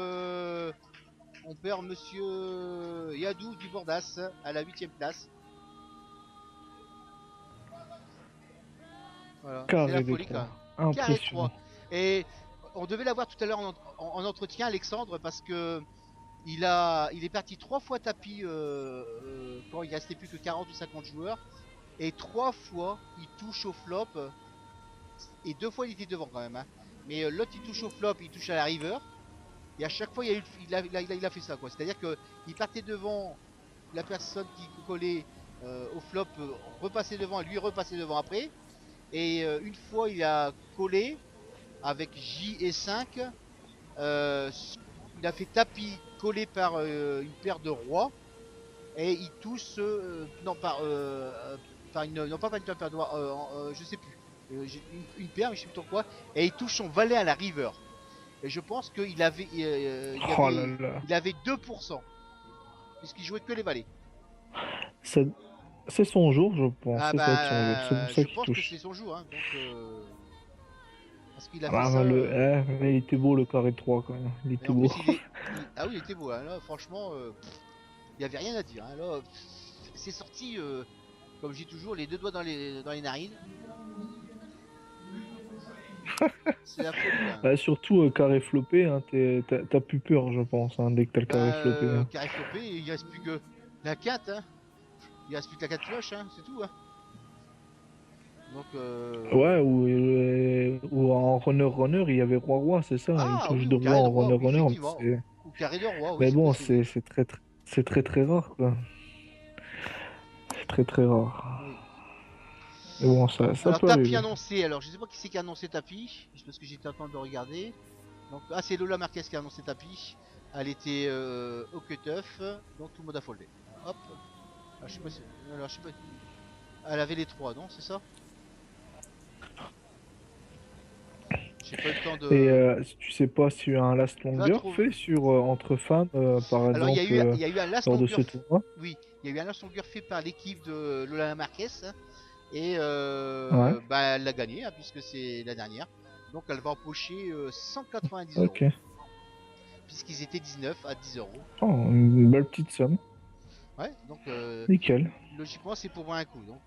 Monsieur Yadou du Bordas à la 8ème place. Voilà, c'est la Carré de folie 3. quand même. Carré Impressionnant. 3. Et on devait l'avoir tout à l'heure en entretien, Alexandre, parce que il est parti 3 fois tapis quand il restait plus que 40 ou 50 joueurs. Et 3 fois il touche au flop. Et 2 fois il était devant quand même. Hein. Mais l'autre il touche au flop, il touche à la river. Et à chaque fois il a fait ça quoi. C'est-à-dire que il partait devant la personne qui collait au flop, repassait devant, lui repassait devant après. Et une fois il a collé avec J et 5. Il a fait tapis collé par une paire de rois. Et il touche non par non pas par une paire de rois, je sais plus. J'ai une paire mais je sais plus trop quoi. Et il touche son valet à la river. Et je pense qu'il avait, Oh là là. il avait 2%. Puisqu'il jouait que les valets. C'est son jour, je pense. Ah C'est ça de son jour. C'est pour ça je qu'il pense que touche. c'est son jour. Hein, donc, parce qu'il a Ah, fait ça. mais il était beau le carré de 3 quand même. Il Et était en beau. plus, ah oui, il était beau. Hein, là, franchement, il n'y avait rien à dire. Hein, là, c'est sorti, comme je dis toujours, les deux doigts dans les narines. C'est la folie. Hein. Bah, surtout carré flopé, hein, t'as plus peur, je pense, hein, dès que t'as le carré flopé. Hein. Carré flopé, il reste plus que la 4. Hein. Il reste plus que la 4 cloche, hein, c'est tout. Hein. Donc, Ouais, ou en runner, il y avait roi-roi, c'est ça. ah, Il touche oui, de ou roi carré de en roi, oui, runner, effectivement. Ou carré de roi, oui. mais bon, possible. c'est très rare, quoi. C'est très rare. Oui. Mais bon, ça Alors, peut tapis arriver. annoncé. Alors, je sais pas qui c'est qui a annoncé tapis. Parce que j'étais en train de regarder. Donc, ah, c'est Lola Marquez qui a annoncé tapis. Elle était au cut-off, donc tout le monde a foldé. Hop. Alors, je sais pas si... Alors, je sais pas... Elle avait les 3, non, c'est ça? J'ai pas eu le temps Et de... tu sais pas s'il y a un last Va longer trouver. fait sur entre femmes, par Alors, exemple, il y a eu un last lors de longer... ce tournoi? Oui, il y a eu un last longer fait par l'équipe de Lola Marquez. Et Ouais, bah, elle l'a gagné, hein, puisque c'est la dernière. Donc, elle va empocher 190 euros. ok. Puisqu'ils étaient 19 à 10 euros. Oh, une belle petite somme. Ouais, donc Nickel. logiquement, c'est pour voir un coup. Donc,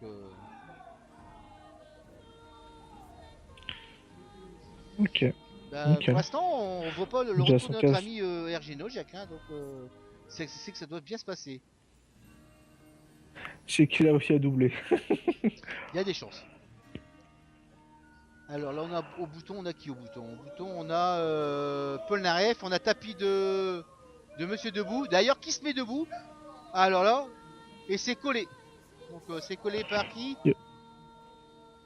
Ok, bah, pour nickel. l'instant, on voit pas le Déjà retour de notre 115. ami RG Jacques, hein, donc c'est que ça doit bien se passer. Je sais qu'il a réussi à doubler. Il y a des chances. Alors là, on a au bouton, on a qui au bouton? Au bouton, on a Paul Naref, on a tapis de Monsieur Debout. D'ailleurs, qui se met debout? Alors là, et c'est collé. Donc c'est collé par qui? Yo.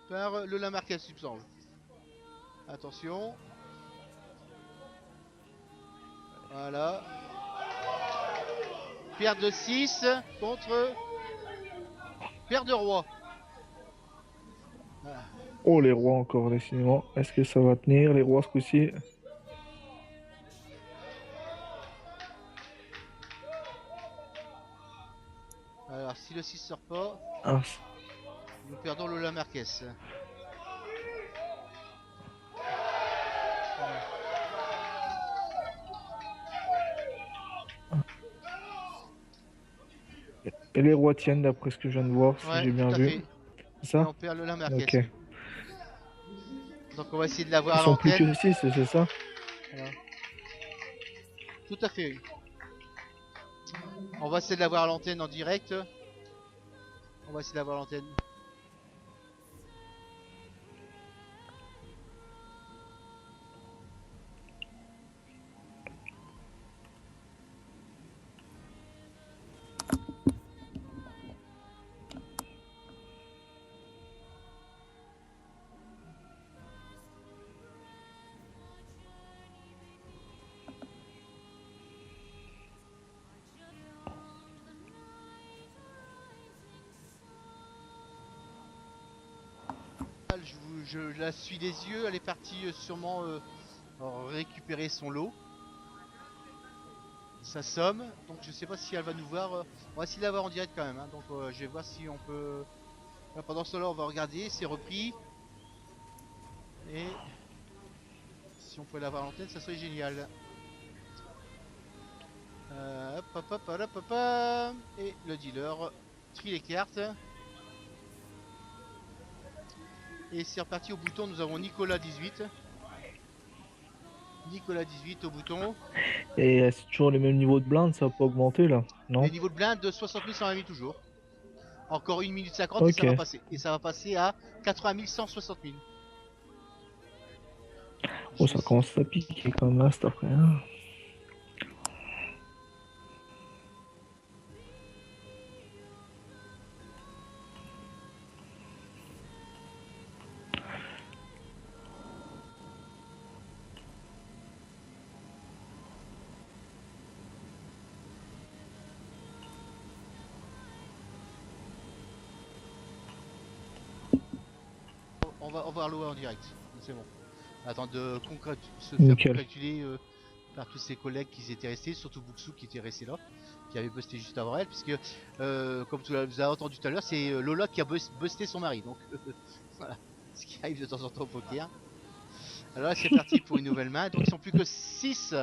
Par Lola Marquez, il me semble. Attention. Voilà. Paire de 6 contre paire de roi. Voilà. Oh, les rois encore, décidément. Est-ce que ça va tenir, les rois, ce coup-ci? Alors, si le 6 sort pas, Ah, nous perdons Lola Marquez. et les rois tiennent, d'après ce que je viens de voir, si Ouais, j'ai bien tout à vu. fait. C'est Et ça? on perd Lola Marquez. Ok. Oui. Donc on va essayer de l'avoir Ils à sont plus l'antenne. que 6, c'est ça? Voilà. Tout à fait, oui. On va essayer de l'avoir à l'antenne en direct. On va essayer de l'avoir à l'antenne. Je la suis des yeux. Elle est partie sûrement récupérer son lot. Sa somme. Donc je sais pas si elle va nous voir. On va essayer de la voir en direct quand même. Hein. Donc je vais voir si on peut... Là, pendant ce temps-là, on va regarder. C'est repris. Et si on peut l'avoir à l'antenne, ça serait génial. Hop, hop, hop, hop, hop, hop. Et le dealer trie les cartes. Et c'est reparti au bouton. Nous avons Nicolas 18. Nicolas 18 au bouton. Et c'est toujours les mêmes niveaux de blinde, ça va pas augmenter là? Non? Les niveaux de blinde de 60 000, 120 000 toujours. Encore 1 minute 50 et ça Ok. va passer. Et ça va passer à 80 000, 160 000. Oh, ça commence à piquer quand même là, cet après. Hein. On va louer en direct. C'est bon. Attends de se faire Nickel. congratuler par tous ses collègues qui étaient restés, surtout Buxu qui était resté là, qui avait busté juste avant elle, puisque comme vous avez entendu tout à l'heure, c'est Lola qui a busté son mari. Donc voilà, ce qui arrive de temps en temps au poker. Alors là c'est parti pour une nouvelle main. Donc ils sont plus que 6.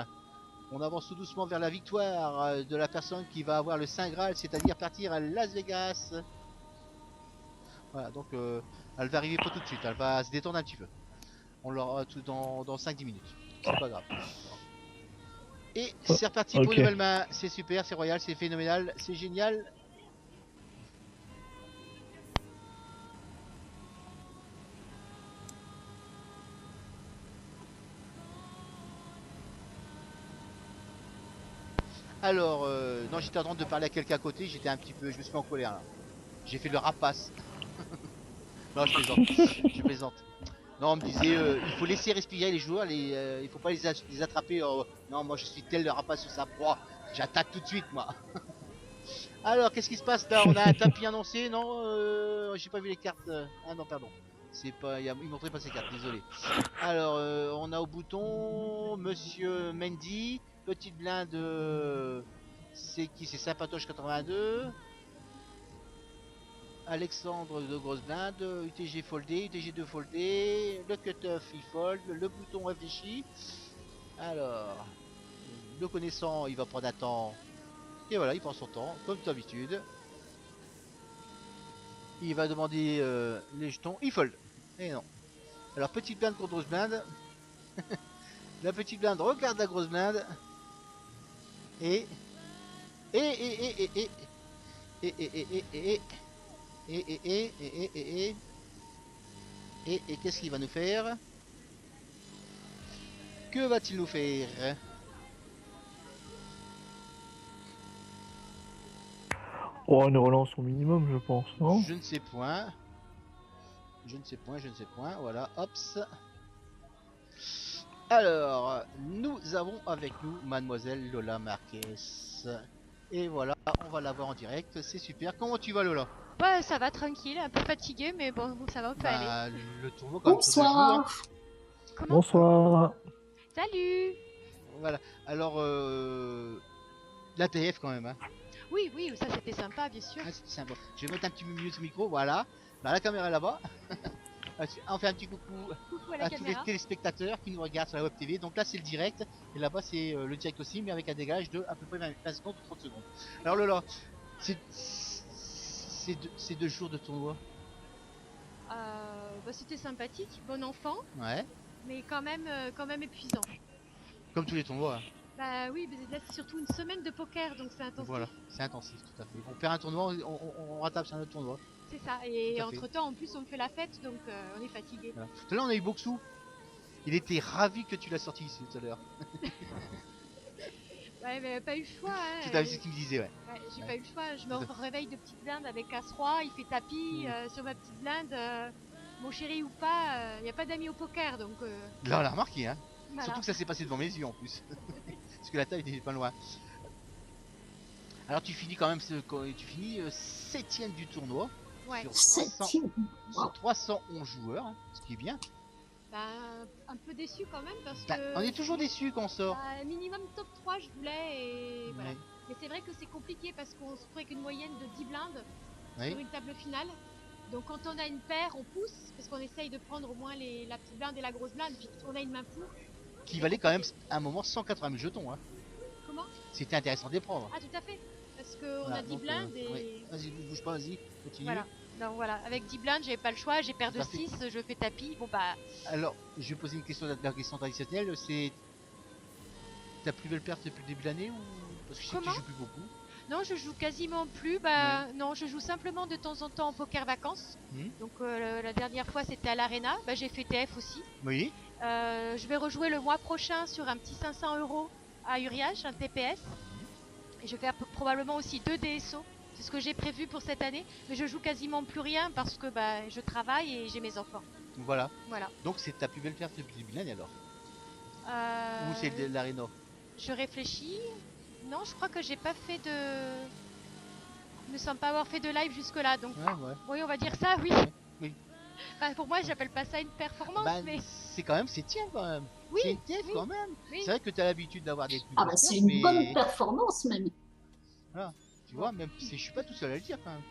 On avance tout doucement vers la victoire de la personne qui va avoir le Saint Graal, c'est-à-dire partir à Las Vegas. Voilà, donc elle va arriver pas tout de suite, elle va se détendre un petit peu. On l'aura tout dans 5-10 minutes, c'est pas grave. Et c'est reparti pour Ok. une nouvelle main, c'est super, c'est royal, c'est phénoménal, c'est génial. Alors, non, j'étais en train de parler à quelqu'un à côté, j'étais un petit peu, je me suis mis en colère là. J'ai fait le rapace. Non, je plaisante, je plaisante. Non, on me disait, il faut laisser respirer les joueurs, il faut pas les attraper. Non, moi je suis tel le rapace sur sa proie. J'attaque tout de suite, moi. Alors, qu'est-ce qui se passe là? On a un tapis annoncé, non? J'ai pas vu les cartes. Ah non, pardon. C'est pas, il montrait pas ses cartes, désolé. Alors, on a au bouton Monsieur Mendy, petite blinde. C'est qui? C'est Sympatoche 82. Alexandre de grosse blinde, UTG foldé, UTG 2 foldé, le cut-off il fold, le bouton réfléchi. Alors, le connaissant, il va prendre un temps. Et voilà, il prend son temps, comme d'habitude. Il va demander les jetons, il fold. Et non. Alors, petite blinde contre grosse blinde. La petite blinde regarde la grosse blinde. Et qu'est-ce qu'il va nous faire? Que va-t-il nous faire? Oh, une relance au minimum, je pense, non? Je ne sais point. Je ne sais point, je ne sais point. Voilà, hops. Alors, nous avons avec nous Mademoiselle Lola Marquez. Et voilà, on va la voir en direct, c'est super. Comment tu vas, Lola? Ouais, ça va tranquille, un peu fatigué, mais bon, ça va, on peut aller. Bah, le tournoi quand même sur 2 jours, hein. Bonsoir. Comment? Bonsoir. Salut! Voilà, alors la TF quand même, hein. Oui, oui, ça c'était sympa, bien sûr. Ah, c'est sympa. Je vais mettre un petit peu mieux ce micro, voilà. Bah, la caméra est là-bas. On fait un petit coucou Coucou à la à tous les caméra. téléspectateurs qui nous regardent sur la web TV. Donc là c'est le direct et là-bas c'est le direct aussi, mais avec un dégage de à peu près 20 secondes ou 30 secondes. Alors Lola, c'est 2 jours de tournoi. Bah, c'était sympathique, bon enfant, Ouais, mais quand même épuisant. comme tous les tournois, hein. Bah oui, mais là c'est surtout une semaine de poker, donc c'est intensif. Voilà, c'est intensif tout à fait. On perd un tournoi, on rattrape sur un autre tournoi. C'est ça, et Tout à fait. entre temps en plus on fait la fête, donc on est fatigué. Voilà. Tout à l'heure on a eu Boxou. Il était ravi que tu l'as sorti ici tout à l'heure. Ouais, mais pas eu le choix, hein. Tout à fait, c'est ce qu'il me disait, ouais. Ouais, j'ai Ouais. pas eu le choix, je me Tout à réveille de petite blinde avec As-Roi, il fait tapis sur ma petite blinde. Mon chéri ou pas, il n'y a pas d'amis au poker, donc Là on l'a remarqué, hein. voilà. Surtout que ça s'est passé devant mes yeux en plus. Parce que la table était pas loin. Alors tu finis quand même tu finis 7ème du tournoi Ouais. sur 300 Septième. sur 311 joueurs, hein, ce qui est bien. Bah, un peu déçu quand même parce Bah, que. on est toujours déçu quand on sort. Bah, minimum top 3 je voulais et voilà. Ouais. Mais c'est vrai que c'est compliqué parce qu'on se trouve avec une moyenne de 10 blindes Oui. sur une table finale. Donc quand on a une paire, on pousse parce qu'on essaye de prendre au moins la petite blinde et la grosse blinde, puis on a une main pour. Qui valait quand même à un moment 180 000 jetons, hein. Comment? C'était intéressant de les prendre. Ah, tout à fait. Parce qu'on Voilà, a 10 donc, blindes et. ouais. Vas-y, bouge pas, vas-y, continue. Voilà. Donc voilà, avec 10 blindes, j'ai pas le choix, j'ai paire de Tout à fait. 6, je fais tapis. Bon bah, Alors, je vais poser une question, la question traditionnelle, c'est ta plus belle perte depuis le début de l'année ou parce que je sais que tu Comment? joues plus beaucoup. non, je joue quasiment plus. Bah, non, je joue simplement de temps en temps en poker vacances. Mhm. Donc la dernière fois, c'était à l'Arena. Bah, j'ai fait TF aussi. Oui. Je vais rejouer le mois prochain sur un petit 500 € à Uriage, un TPS. Et je vais faire probablement aussi 2 DSO. C'est ce que j'ai prévu pour cette année. Mais je joue quasiment plus rien parce que bah, je travaille et j'ai mes enfants. Voilà. Voilà. Donc c'est ta plus belle perte depuis le début de l'année alors. Euh, Ou c'est de l'Arena. Je réfléchis. Non, je crois que j'ai pas fait de. Je me sens pas avoir fait de live jusque-là. Donc, Ouais, ouais. oui, on va dire ça, oui. Oui. Bah, pour moi, j'appelle pas ça une performance, Bah, mais. c'est quand même, c'est tiens quand même. Oui, c'est une TF oui, quand même. oui. C'est vrai que tu as l'habitude d'avoir des plus Ah grosses bah c'est pertes, une bonne mais performance même. tu vois, même si je suis pas tout seul à le dire quand même.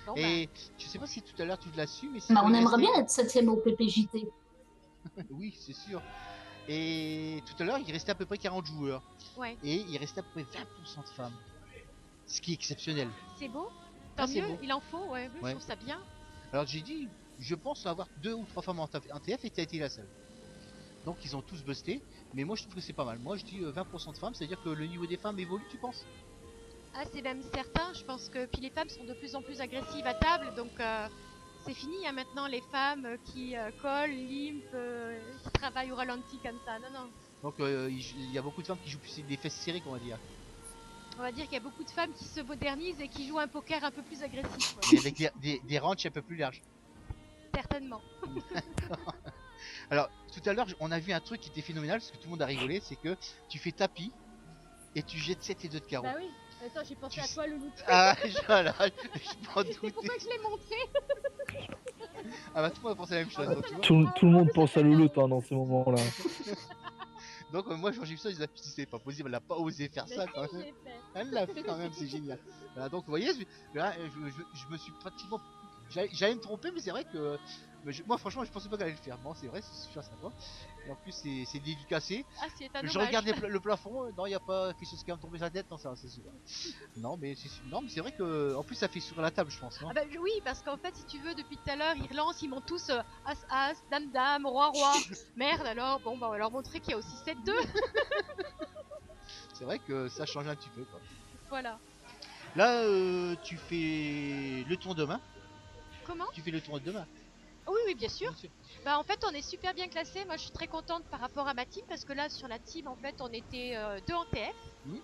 Bon, bah, Et je sais pas si tout à l'heure tu l'as su, mais c'est Bah, on qu'il aimerait restait- bien être 7ème au PPJT. Oui, c'est sûr. Et tout à l'heure, il restait à peu près 40 joueurs. ouais, Et il restait à peu près 20% de femmes. Ce qui est exceptionnel. c'est beau. Tant Ah, c'est mieux, beau. il en faut, ouais, oui, Ouais. je trouve ça bien. Alors j'ai dit, je pense avoir 2 ou 3 femmes en TF et tu as été la seule. Donc ils ont tous busté. Mais moi je trouve que c'est pas mal. Moi je dis 20% de femmes, c'est-à-dire que le niveau des femmes évolue, tu penses? Ah, c'est même certain, je pense que. Puis les femmes sont de plus en plus agressives à table, donc c'est fini hein, maintenant les femmes qui collent, limpent, qui travaillent au ralenti comme ça. Non, non. Donc il y a beaucoup de femmes qui jouent plus des fesses serrées, qu'on va dire. On va dire qu'il y a beaucoup de femmes qui se modernisent et qui jouent un poker un peu plus agressif. Et avec des ranges un peu plus larges. Certainement. Alors, tout à l'heure, on a vu un truc qui était phénoménal, parce que tout le monde a rigolé, c'est que tu fais tapis et tu jettes 7 et 2 de carreau. Bah oui. Attends, j'ai pensé Tu à sais- toi, Loulou. Ah, voilà, je m'en C'est pour doutais. ça que je l'ai montré. Ah bah tout le monde a pensé la même chose, donc, tu vois. Tout le monde pense à Louloute hein, dans ces moments-là. Donc moi, quand j'ai vu ça, je disais, putain, c'est pas possible, elle a pas osé faire ça quand même. Elle l'a fait quand même, c'est génial. Voilà, donc vous voyez, là, je me suis pratiquement... J'allais me tromper, mais c'est vrai que... moi franchement, je pensais pas qu'elle allait le faire. Bon, c'est vrai, c'est super sympa. Et en plus, c'est dédicacé. Ah, c'est un Je dommage. regarde le plafond, non, il n'y a pas quelque chose qui va me tomber sur la tête, non, ça, c'est super. Non, mais c'est vrai que... En plus, ça fait sur la table, je pense, non? Ah bah oui, parce qu'en fait, si tu veux, depuis tout à l'heure, ils relancent, ils montent tous As, As, Dame, Dame, Roi, Roi. Merde alors, bon, bah on va leur montrer qu'il y a aussi 7-2. C'est vrai que ça change un petit peu, quoi. Voilà. Là, tu fais le tour demain. Comment? Tu fais le tour demain. Oui, oui, bien sûr. Bah en fait, on est super bien classé. Moi, je suis très contente par rapport à ma team parce que là, sur la team, en fait, on était 2 en TF. Oui.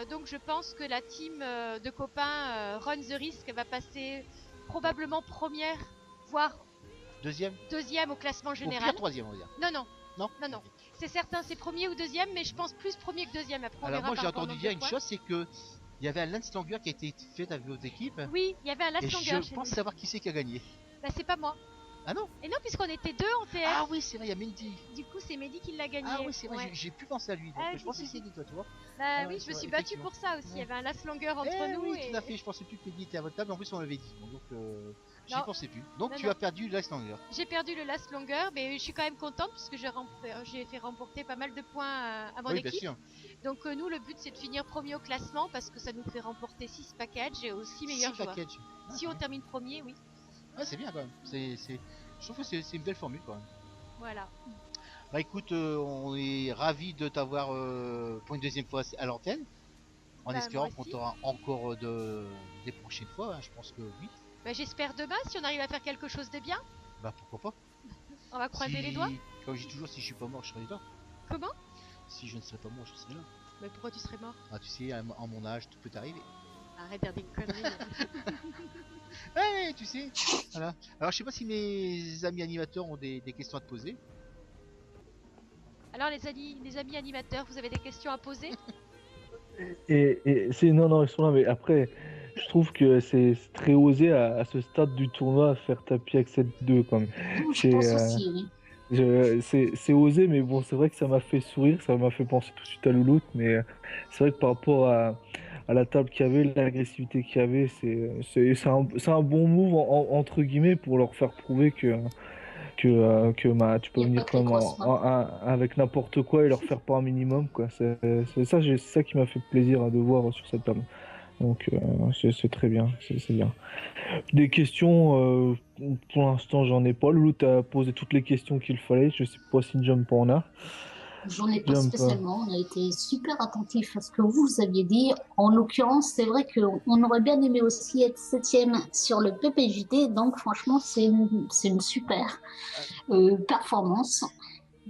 Donc, je pense que la team de copains Run the Risk va passer probablement première, voire Deuxième. deuxième au classement Au général. pire, troisième, on va dire. Non, non, Non. non, non. C'est certain, c'est premier ou deuxième, mais je pense plus premier que deuxième. Après, on Alors verra moi, par j'ai rapport au entendu nombre dire de une points. chose, c'est que il y avait un lance langer qui a été fait avec vos équipes. Oui, il y avait un last Et longer je chez pense nous. savoir qui c'est qui a gagné. Bah, c'est pas moi. Ah non. Et non, puisqu'on était 2 en TF. Ah oui, c'est vrai, il y a Mendy. Du coup, c'est Mehdi qui l'a gagné. Ah oui, c'est vrai, Ouais. j'ai pu penser à lui. Donc, Ah, je si, pensais si, que c'était toi, tu vois. Bah Ah oui, ouais, je c'est me vrai, suis battue effectivement. pour ça aussi. Il y avait un last longer entre Eh nous. oui, et... tout à fait. Je pensais plus que Mendy était à votre table. En plus, on l'avait dit. Bon, donc, j'y Non. pensais plus. Donc, Non, tu non. as perdu le lance langer. J'ai perdu le last longer, mais je suis quand même contente puisque j'ai fait remporter pas mal de points à mon Oui, bien équipe. sûr. Donc nous, le but c'est de finir premier au classement parce que ça nous fait remporter 6 packages et aussi meilleurs 6 joueurs. packages. Ah, Si c'est on bien. termine premier, oui. Ouais, c'est bien quand même. Je trouve que c'est une belle formule quand même. Voilà. Bah écoute, on est ravis de t'avoir pour une deuxième fois à l'antenne. En Bah, espérant moi qu'on aussi. t'aura encore des prochaines fois. Hein, je pense que oui. Bah, j'espère demain si on arrive à faire quelque chose de bien. Bah pourquoi pas. On va croiser Si- les doigts. Comme je dis toujours, si je suis pas mort, je serai là. Comment? Si je ne serais pas mort, je serai là. Mais pourquoi tu serais mort? Ah, tu sais, à mon âge, tout peut arriver. Arrête de dire des conneries. Ouais, tu sais. Voilà. Alors, je sais pas si mes amis animateurs ont des questions à te poser. Alors les amis animateurs, vous avez des questions à poser? Et c'est non, ils sont là, mais après, je trouve que c'est très osé à ce stade du tournoi faire tapis avec 7-2 quand même. Je C'est pense aussi, oui. c'est osé, mais bon, c'est vrai que ça m'a fait sourire, ça m'a fait penser tout de suite à Louloute, mais c'est vrai que par rapport à la table qu'il y avait, l'agressivité qu'il y avait, c'est un bon move entre guillemets pour leur faire prouver que tu peux Il y a venir pas que quand les même grosses mains. avec n'importe quoi et leur faire pas un minimum, quoi. C'est ça, c'est ça qui m'a fait plaisir de voir sur cette table. Donc c'est très bien, c'est bien. Des questions, pour l'instant j'en ai pas. Loulou t'as posé toutes les questions qu'il fallait. Je sais pas si Jump en a. J'en ai pas Jump. spécialement. On a été super attentifs à ce que vous aviez dit. En l'occurrence, c'est vrai qu'on aurait bien aimé aussi être septième sur le PPJT. Donc, franchement, c'est une super performance.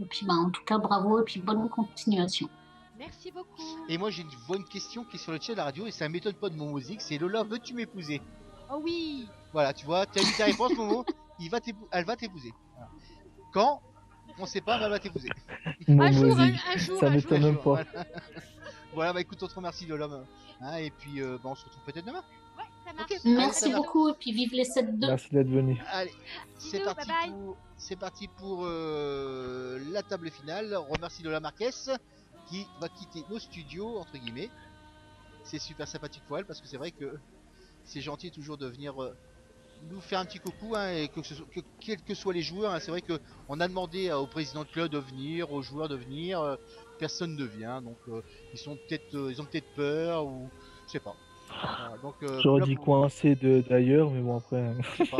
Et puis, bah, en tout cas, bravo et puis bonne continuation. Merci beaucoup. Et moi, vois une question qui est sur le chat de la radio et ça m'étonne pas de mon musique. C'est Lola, veux-tu m'épouser? Oh oui. Voilà, tu vois, tu as eu ta réponse, Momo. Elle va t'épouser. Voilà. Quand? On sait pas, mais elle va t'épouser. Un jour, Momozik. un jour, Ça un jour. m'étonne même pas. Voilà. Voilà, bah écoute, on te remercie Lola. Hein, et puis, bah, on se retrouve peut-être demain. Ouais, ça marche. Ok. Allez, ça Merci marche. beaucoup et puis vive les 7-2. Merci d'être venu. Allez, c'est Bisous, parti, bye bye. c'est parti pour la table finale. On remercie Lola Marquez qui va quitter nos studios, entre guillemets. C'est super sympathique pour elle parce que c'est vrai que c'est gentil toujours de venir nous faire un petit coucou, hein, et quels que soient les joueurs, hein, c'est vrai que on a demandé au président de club de venir, aux joueurs de venir, personne ne vient, donc ils ont peut-être peur ou je sais pas. Voilà, donc J'aurais là, dit pour- coincé d'ailleurs, mais bon après. je sais pas.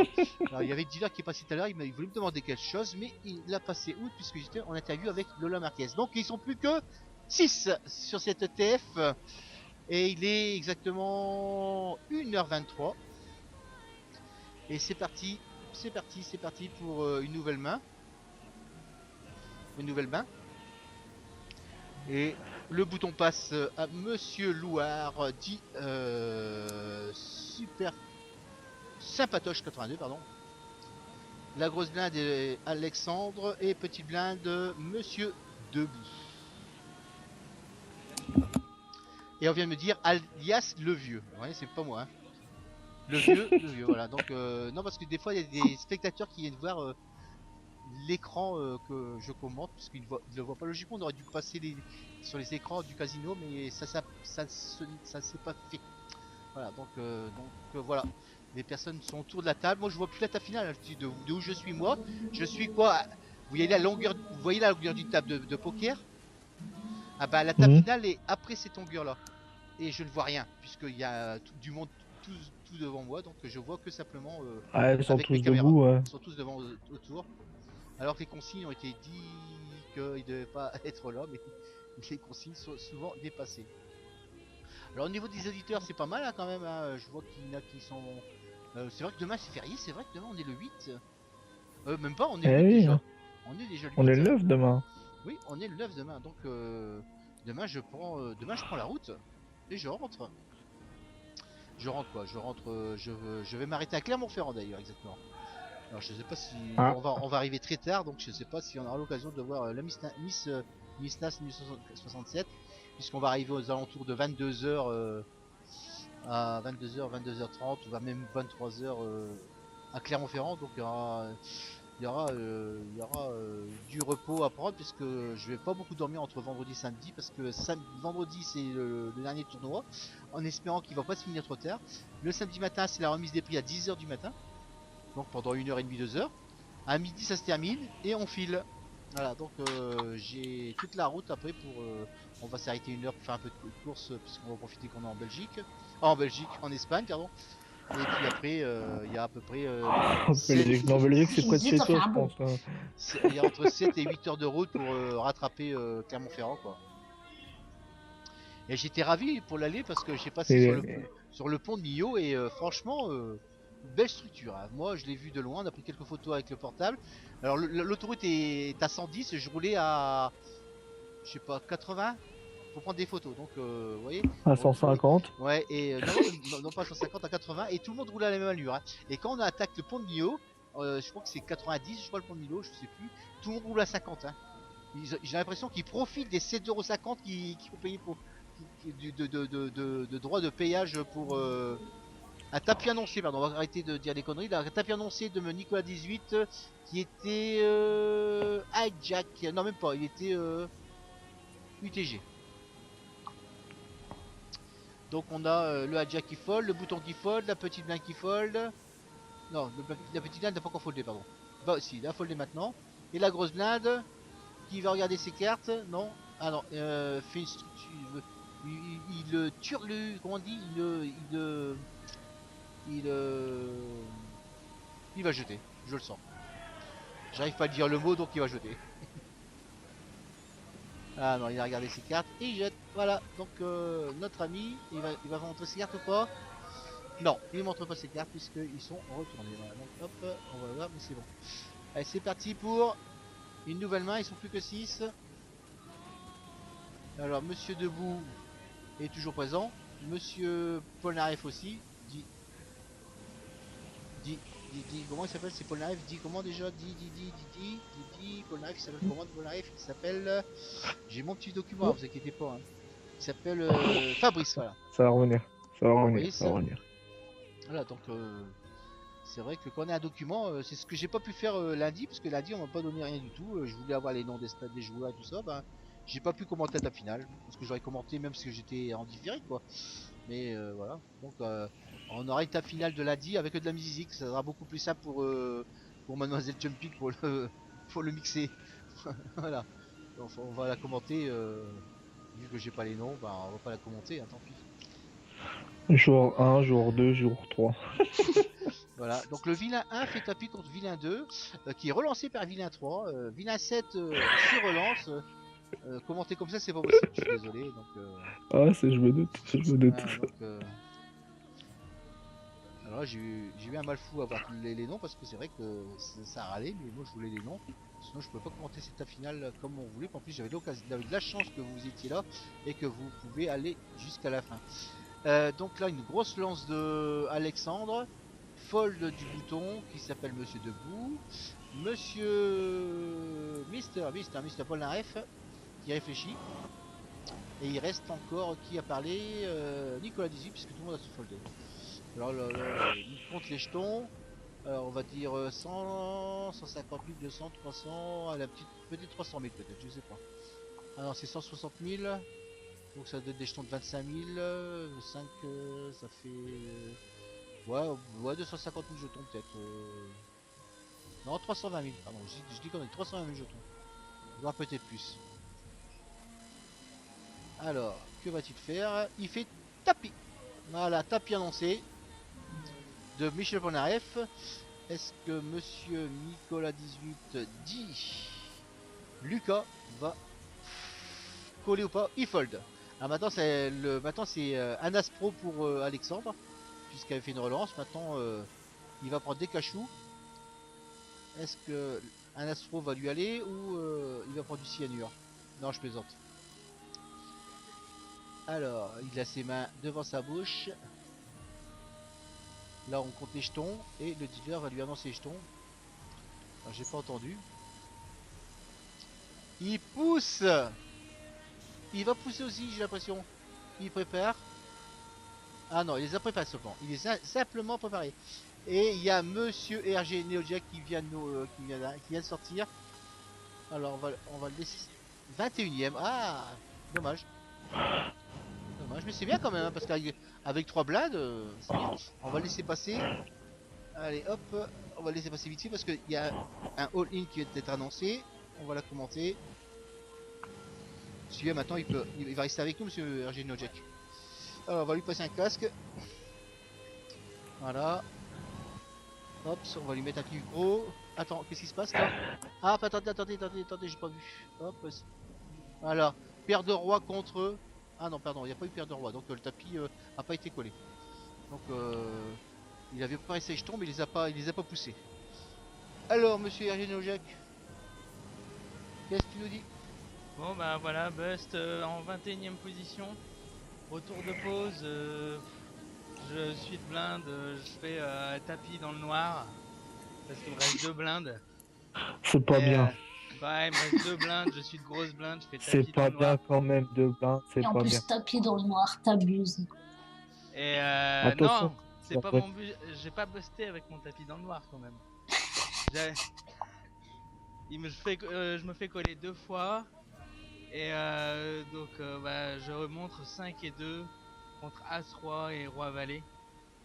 Alors, il y avait Dealer qui est passé tout à l'heure, il voulait me demander quelque chose, mais il l'a passé où puisque j'étais en interview avec Lola Marquez. Donc ils sont plus que 6 sur cette ETF et il est exactement 1h23. Et c'est parti pour une nouvelle main. Une nouvelle main. Et le bouton passe à Monsieur Louard, dit super sympatoche 82, pardon. La grosse blinde est Alexandre et petite blinde Monsieur Debout. Et on vient de me dire alias le vieux. Ouais, c'est pas moi. Hein. Le vieux, voilà. Donc non, parce que des fois il y a des spectateurs qui viennent voir l'écran que je commente, parce qu'ils ne le voient pas. Logiquement, on aurait dû passer sur les écrans du casino, mais ça s'est pas fait. Voilà, donc voilà. Les personnes sont autour de la table. Moi, je vois plus la table finale. Hein. Je dis de où je suis moi. Je suis quoi? Vous voyez la longueur d'une table de poker? Ah bah la table Mhm. finale est après cette longueur là. Et je ne vois rien, puisqu'il y a du monde tout devant moi, donc je vois que simplement Ah, ils sont avec mes tous caméras. debout, ouais. Ils sont tous devant autour. Alors que les consignes ont été dit qu'ils ne devaient pas être là, mais les consignes sont souvent dépassées. Alors au niveau des auditeurs, c'est pas mal hein, quand même. Hein. Je vois qu'il y en a qui sont. C'est vrai que demain c'est férié, c'est vrai que demain on est le 8. Même pas, on est le Eh 8 oui, déjà. hein. On est déjà le On est 8. le 9 demain. Oui, on est le 9 demain. Donc demain demain je prends la route et je rentre. Je rentre quoi? Je rentre. Je vais m'arrêter à Clermont-Ferrand d'ailleurs exactement. Alors je sais pas si Ah, on va arriver très tard, donc je sais pas si on aura l'occasion de voir la Miss Nas 1967, puisqu'on va arriver aux alentours de 22h à 22h, 22h30, ou même 23h à Clermont-Ferrand, donc il y aura du repos à prendre, puisque je vais pas beaucoup dormir entre vendredi et samedi, parce que vendredi c'est le dernier tournoi, en espérant qu'il va pas se finir trop tard. Le samedi matin c'est la remise des prix à 10h du matin. Donc pendant 1h30, 2h. À midi ça se termine et on file. Voilà, donc j'ai toute la route après pour... on va s'arrêter 1 heure pour faire un peu de course puisqu'on va profiter qu'on est en Belgique. En Belgique, en Espagne, pardon. Et puis après, il y a à peu près Belgique. Non, Belgique, c'est près de Zut, chez ça fait toi, un je bon. pense. Hein. il y a entre 7 et 8 heures de route pour rattraper Clermont-Ferrand quoi. Et j'étais ravi pour l'aller parce que j'ai passé Et, sur le pont de Millau et franchement, belle structure. Hein. Moi, je l'ai vu de loin, on a pris quelques photos avec le portable. Alors, l'autoroute est à 110 et je roulais à, je sais pas, 80 pour prendre des photos. Donc, vous voyez, à vous voyez, 150. ouais, et non, pas 150, à 80 et tout le monde roulait à la même allure. Hein. Et quand on attaque le pont de Millau, je crois que c'est 90, je crois le pont de Millau, je sais plus, tout le monde roule à 50. Hein. J'ai l'impression qu'ils profitent des 7,50€ qu'ils ont payé pour de droits de payage pour un tapis annoncé, pardon, on va arrêter de dire des conneries, un tapis annoncé de Nicolas 18 qui était hijack, non même pas, il était UTG. Donc on a le hijack qui fold, le bouton qui fold, la petite blinde qui fold. Non, la petite blinde n'a pas encore foldé, pardon. Bah si, il a foldé maintenant. Et la grosse blinde qui va regarder ses cartes, non. Ah non, fait une structure. Il turle, comment on dit, il va jeter, je le sens. J'arrive pas à dire le mot donc il va jeter. Ah non, il a regardé ses cartes et il jette. Voilà, donc notre ami, il va montrer ses cartes ou pas? Non, il montre pas ses cartes puisqu'ils sont retournés. Voilà, donc hop, on va voir, mais c'est bon. Allez, c'est parti pour une nouvelle main, ils sont plus que 6. Alors, Monsieur Debout est toujours présent. Monsieur Polnareff aussi. Comment il s'appelle? C'est Polnareff. Comment déjà? Polnareff, il s'appelle comment? Polnareff, il s'appelle. J'ai mon petit document, vous inquiétez pas. Hein. Il s'appelle Fabrice, voilà. Ça va revenir. Ça va revenir. Fabrice. Ça va revenir. Voilà, donc c'est vrai que quand on a un document, c'est ce que j'ai pas pu faire lundi, parce que lundi on m'a pas donné rien du tout. Je voulais avoir les noms des stades des joueurs et tout ça. Ben, j'ai pas pu commenter la finale, parce que j'aurais commenté même si j'étais en différé quoi. Mais voilà, donc on aura une table finale de lundi avec de la musique, ça sera beaucoup plus simple pour Mademoiselle Jumping pour le mixer. Voilà, donc, on va la commenter, vu que j'ai pas les noms, ben on va pas la commenter, hein, tant pis. Jour 1, jour 2, jour 3. Voilà, donc le vilain 1 fait tapis contre vilain 2, qui est relancé par vilain 3. Vilain 7 se relance. Commenter comme ça, c'est pas possible, je suis désolé. Donc, Ah, je me doute. Je me doute. voilà, donc, alors là, j'ai eu un mal fou à voir les noms parce que c'est vrai que ça râlait, mais moi je voulais les noms. Sinon, je pouvais pas commenter cette finale comme on voulait. En plus, j'avais de la chance que vous étiez là et que vous pouvez aller jusqu'à la fin. Donc là, une grosse lance de Alexandre. fold du bouton qui s'appelle Monsieur Debout. Monsieur Mister Polnareff qui réfléchit. Et il reste encore qui a parlé Nicolas 18 puisque tout le monde a se foldé. Alors il compte les jetons. Alors on va dire 100, 150 000, 200, 300, à la petite, peut-être 300 000 peut-être, je sais pas. Ah non c'est 160 000. Donc ça donne des jetons de 25 000, 5 ça fait ouais 250 000 jetons peut-être. Non 320 000, pardon, je dis qu'on a 320 000 jetons. Voire peut-être plus. Alors, que va-t-il faire? Il fait tapis. Voilà, tapis annoncé de Michel Polnareff. Est-ce que monsieur Nicolas 18 dit Lucas va coller ou pas? Il fold. Alors maintenant c'est un Aspro pour Alexandre puisqu'il avait fait une relance. Maintenant il va prendre des cachous. Est-ce que un Aspro va lui aller ou il va prendre du cyanure? Non, je plaisante. Alors il a ses mains devant sa bouche. Là on compte les jetons et le dealer va lui annoncer les jetons. J'ai pas entendu. Il pousse. Il va pousser aussi, j'ai l'impression. Il prépare. Ah non, il les a préparés seulement. Il les a simplement préparés. Et il y a Monsieur RG Neojack qui vient de sortir. Alors on va le laisser 21ème. Ah, dommage. Dommage, mais c'est bien quand même hein, parce qu'avec 3 blindes, c'est bien. On va le laisser passer. Allez, hop, on va le laisser passer vite fait parce qu'il y a un all-in qui vient d'être annoncé. On va la commenter. Celui-là maintenant il va rester avec nous monsieur RG Neojack. Alors on va lui passer un casque. Voilà. Hop, on va lui mettre un clip gros. Attends, qu'est-ce qui se passe là? Ah attendez, j'ai pas vu. Hop. Voilà. Paire de roi contre eux. Ah non pardon, il n'y a pas eu paire de roi, donc le tapis a pas été collé. Donc il avait préparé ses jetons mais il les a pas poussés. Alors monsieur RG Neojack, qu'est-ce que tu nous dis? Bon bah voilà, Bust en 21ème position. Retour de pause, je suis de blinde, je fais tapis dans le noir. Parce qu'il me reste 2 blindes. C'est pas bien. Ouais, il me reste 2 blindes, je suis de grosse blinde, je fais tapis C'est dans pas le noir. bien quand même de blindes, c'est Et en pas plus, bien. tapis dans le noir, t'abuses. Et Attention. non, c'est pas mon but, j'ai pas busté avec mon tapis dans le noir quand même. Je me fais coller 2 fois. Et donc bah, je remontre 5 et 2 contre As-Roi et Roi-Valet.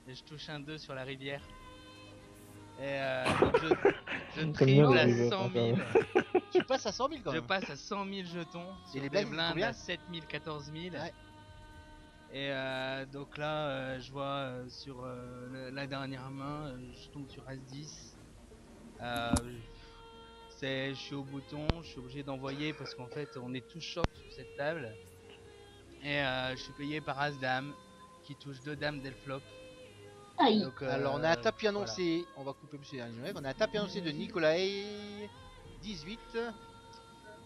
Et je touche un 2 sur la rivière. Et donc je triple à 100 000. Tu passes à 100 000 quand même. Je passe à 100 000 jetons. Et les blindes blindes à 7 000, 14 000. Ouais. Et donc là je vois sur la dernière main, je tombe sur As-10. Je suis au bouton, je suis obligé d'envoyer parce qu'en fait on est tous choc sur cette table. Et je suis payé par As-Dame qui touche 2 dames dès le flop. Aïe. Donc, alors on a un tapis annoncé, voilà. On va couper monsieur Daniel. On a un tapis annoncé de Nicolas 18.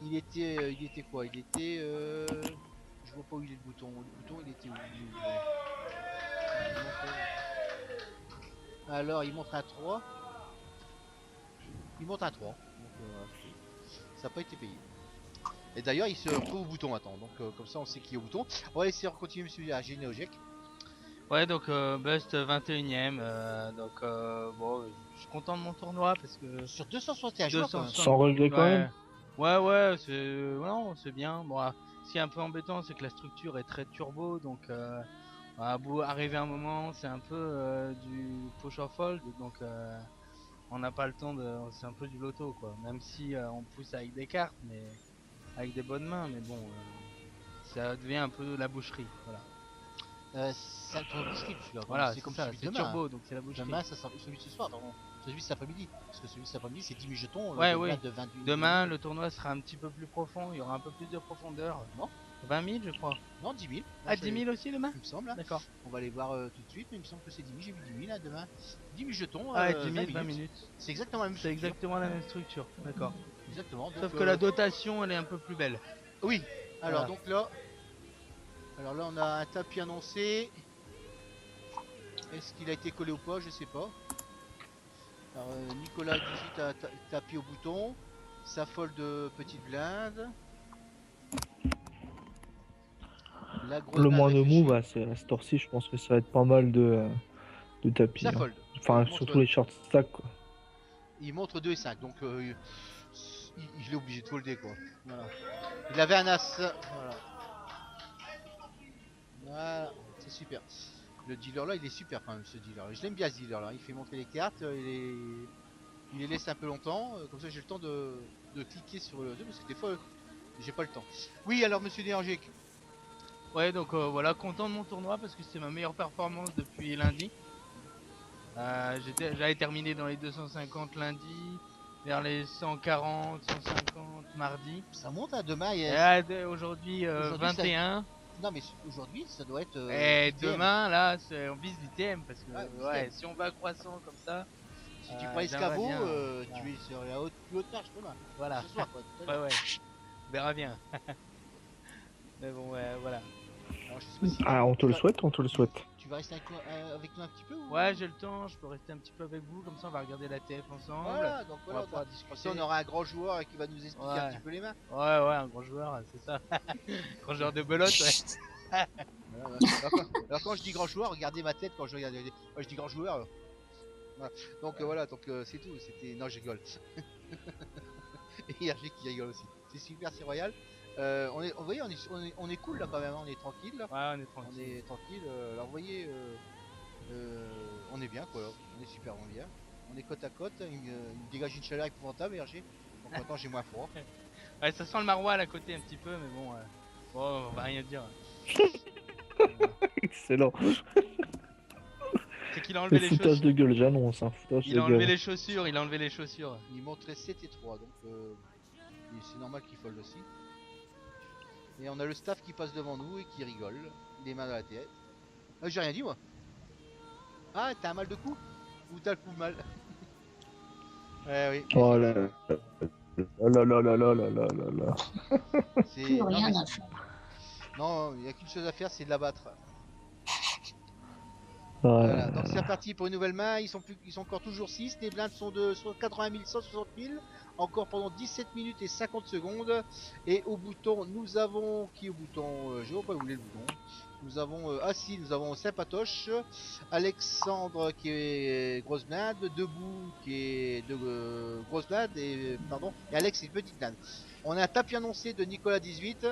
Il était quoi? Il était je vois pas où il est le bouton. Le bouton il était où? Alors il montre un 3. Il monte un 3. Donc ça n'a pas été payé. Et d'ailleurs il se retrouve au bouton maintenant. Donc comme ça on sait qui est au bouton. On va essayer de continuer monsieur à Généogic. Ouais donc Bust 21ème. Donc bon je suis content de mon tournoi parce que sur 261 joueurs quand même. Sans regret quand même. Ouais c'est bien. Bon, ce qui est un peu embêtant c'est que la structure est très turbo donc à bout arriver un moment c'est un peu du push or fold donc on n'a pas le temps de, c'est un peu du loto quoi, même si on pousse avec des cartes mais avec des bonnes mains mais bon ça devient un peu la boucherie voilà. C'est un tour boucherie celui-là. Voilà, c'est comme ça, celui de c'est demain. turbo donc c'est la boucherie. Demain ça sera celui de ce soir pardon. Celui de cet après-midi. Parce que celui de cet après-midi c'est 10 000 jetons. Ouais oui. De 28 demain le tournoi sera un petit peu plus profond, il y aura un peu plus de profondeur. Non 20 000 je crois. Non 10 000. Ah 10 000 aussi demain. Il me semble. D'accord. On va aller voir tout de suite mais il me semble que c'est 10 000. J'ai vu 10 000 là demain. 10 000 jetons. Ah 10 000 20 minutes. C'est exactement la même structure. C'est exactement la même structure. D'accord. Exactement. Sauf que la dotation elle est un peu plus belle. Oui. Alors voilà. donc là. Alors là on a un tapis annoncé. Est-ce qu'il a été collé ou pas? Je sais pas. Alors, Nicolas 18 a tapé au bouton. Sa fold de petite blinde. La grosse Le blinde moins de réfléchit. move, bah, c'est à cette heure-ci, je pense que ça va être pas mal de tapis. Ça Hein. fold. Enfin, Il montre, surtout les short stacks, quoi. il montre 2 et 5. Donc il est obligé de folder quoi. Voilà. Il avait un as. Voilà. Voilà. C'est super. Le dealer là il est super quand même ce dealer. Je l'aime bien ce dealer là. Il fait montrer les cartes. Il les laisse un peu longtemps. Comme ça j'ai le temps de cliquer sur le 2 parce que des fois j'ai pas le temps. Oui alors monsieur Néangic. Ouais, donc voilà, content de mon tournoi parce que c'est ma meilleure performance depuis lundi. J'avais terminé dans les 250 lundi, vers les 140, 150 mardi. Ça monte à demain et Et là, aujourd'hui, Aujourd'hui, 21. non mais aujourd'hui ça doit être Et ITM. demain, là, on vise l'ITM parce que Ouais, ouais, si on va croissant comme ça, Si tu prends j'aimerais escabeau, bien, tu es sur la plus haute marche demain. voilà. Ce soir quoi. tout à Ouais, l'heure. ouais, on verra bien. Mais bon, ouais, voilà. Alors, je sais pas si Ah, on te tu le vas- souhaite, on te le souhaite. Tu vas rester avec nous un petit peu ou... Ouais, j'ai le temps, je peux rester un petit peu avec vous, comme ça on va regarder la TF ensemble. Voilà, donc On voilà, va pouvoir comme discuter. ça on aura un grand joueur qui va nous expliquer un Ouais. petit peu les mains. Ouais, un grand joueur, c'est ça. Grand joueur de belote, ouais. Voilà, alors quand je dis grand joueur, regardez ma tête quand je regarde. Moi je dis grand joueur. Voilà. Donc voilà, donc c'est tout. C'était non, je rigole. Et Hergé qui rigole aussi. C'est super, c'est royal. Vous voyez, on est cool là quand même, hein, on est tranquille. Là. Ouais, on est On tranquille. est tranquille. Alors vous voyez, on est bien quoi. On est super bien. On est côte à côte. Il me dégage une chaleur épouvantable, Hergé. Donc maintenant j'ai moins froid. Ouais, ça sent le maroilles à côté un petit peu, mais bon, bon, on va rien dire. Excellent. C'est qu'il a Le enlevé les foutage chaussures. de gueule, j'annonce, hein, foutage Il de a enlevé gueule. les chaussures, il a enlevé les chaussures. Il montrait 7 et 3, donc c'est normal qu'il fold aussi. Et on a le staff qui passe devant nous et qui rigole, les mains dans la tête. Ah, j'ai rien dit moi. Ah, t'as un mal de cou? Ou t'as le coup mal? Ouais, oui. Oh là là là là là là là là là là. C'est... Plus Non, rien mais- à faire. non, il n'y a qu'une chose à faire, c'est de l'abattre. Ouais. Voilà, donc c'est reparti pour une nouvelle main. Ils sont encore toujours 6. Les blindes sont de 80 000, 160 000. Encore pendant 17 minutes et 50 secondes. Et au bouton, nous avons. Qui au bouton je vois pas où il est le bouton. Nous avons. Nous avons Sympatoche. Alexandre qui est grosse blinde. Debout qui est de grosse blinde. Et Alex est une petite blinde. On a un tapis annoncé de Nicolas 18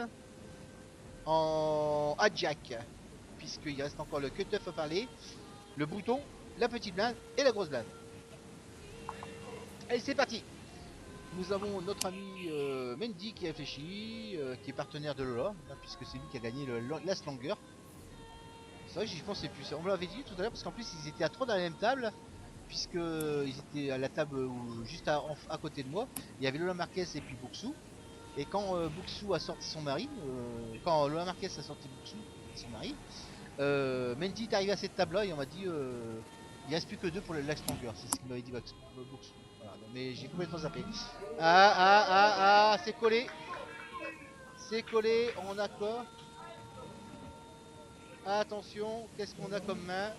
en Adjack. Puisqu'il reste encore le cut-off à parler, le bouton, la petite blinde et la grosse blinde. Allez, c'est parti. Nous avons notre ami Mendy qui réfléchit, qui est partenaire de Lola, hein, puisque c'est lui qui a gagné le Last Longer. C'est vrai que j'y pensais plus. On me l'avait dit tout à l'heure, parce qu'en plus ils étaient à 3 dans la même table, puisque ils étaient à la table juste à côté de moi. Il y avait Lola Marquez et puis Buxu. Et quand Buxu a sorti son mari, quand Lola Marquez a sorti Buxu, son mari, Mendy est arrivé à cette table là et on m'a dit il reste plus que 2 pour le Last Longer, c'est ce qu'il m'avait dit Buxu. Voilà, mais j'ai complètement zappé. C'est collé. C'est collé, on a quoi? Attention, qu'est-ce qu'on a comme main?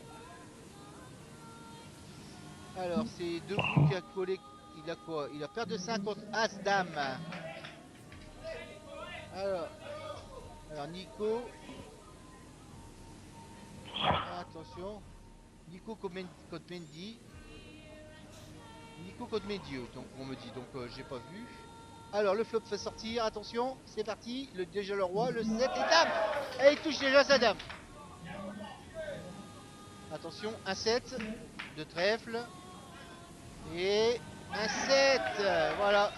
Alors c'est Debout qui a collé, il a quoi? Il a paire de 5 contre As Dame. Alors Nico. Attention. Nico contre Mendy. Nico contre Mendy, donc on me dit, donc j'ai pas vu. Alors le flop fait sortir, attention, c'est parti. Déjà le roi, le 7 et dame. Et il touche déjà sa dame. Attention, un 7 de trèfle. Et un 7, voilà.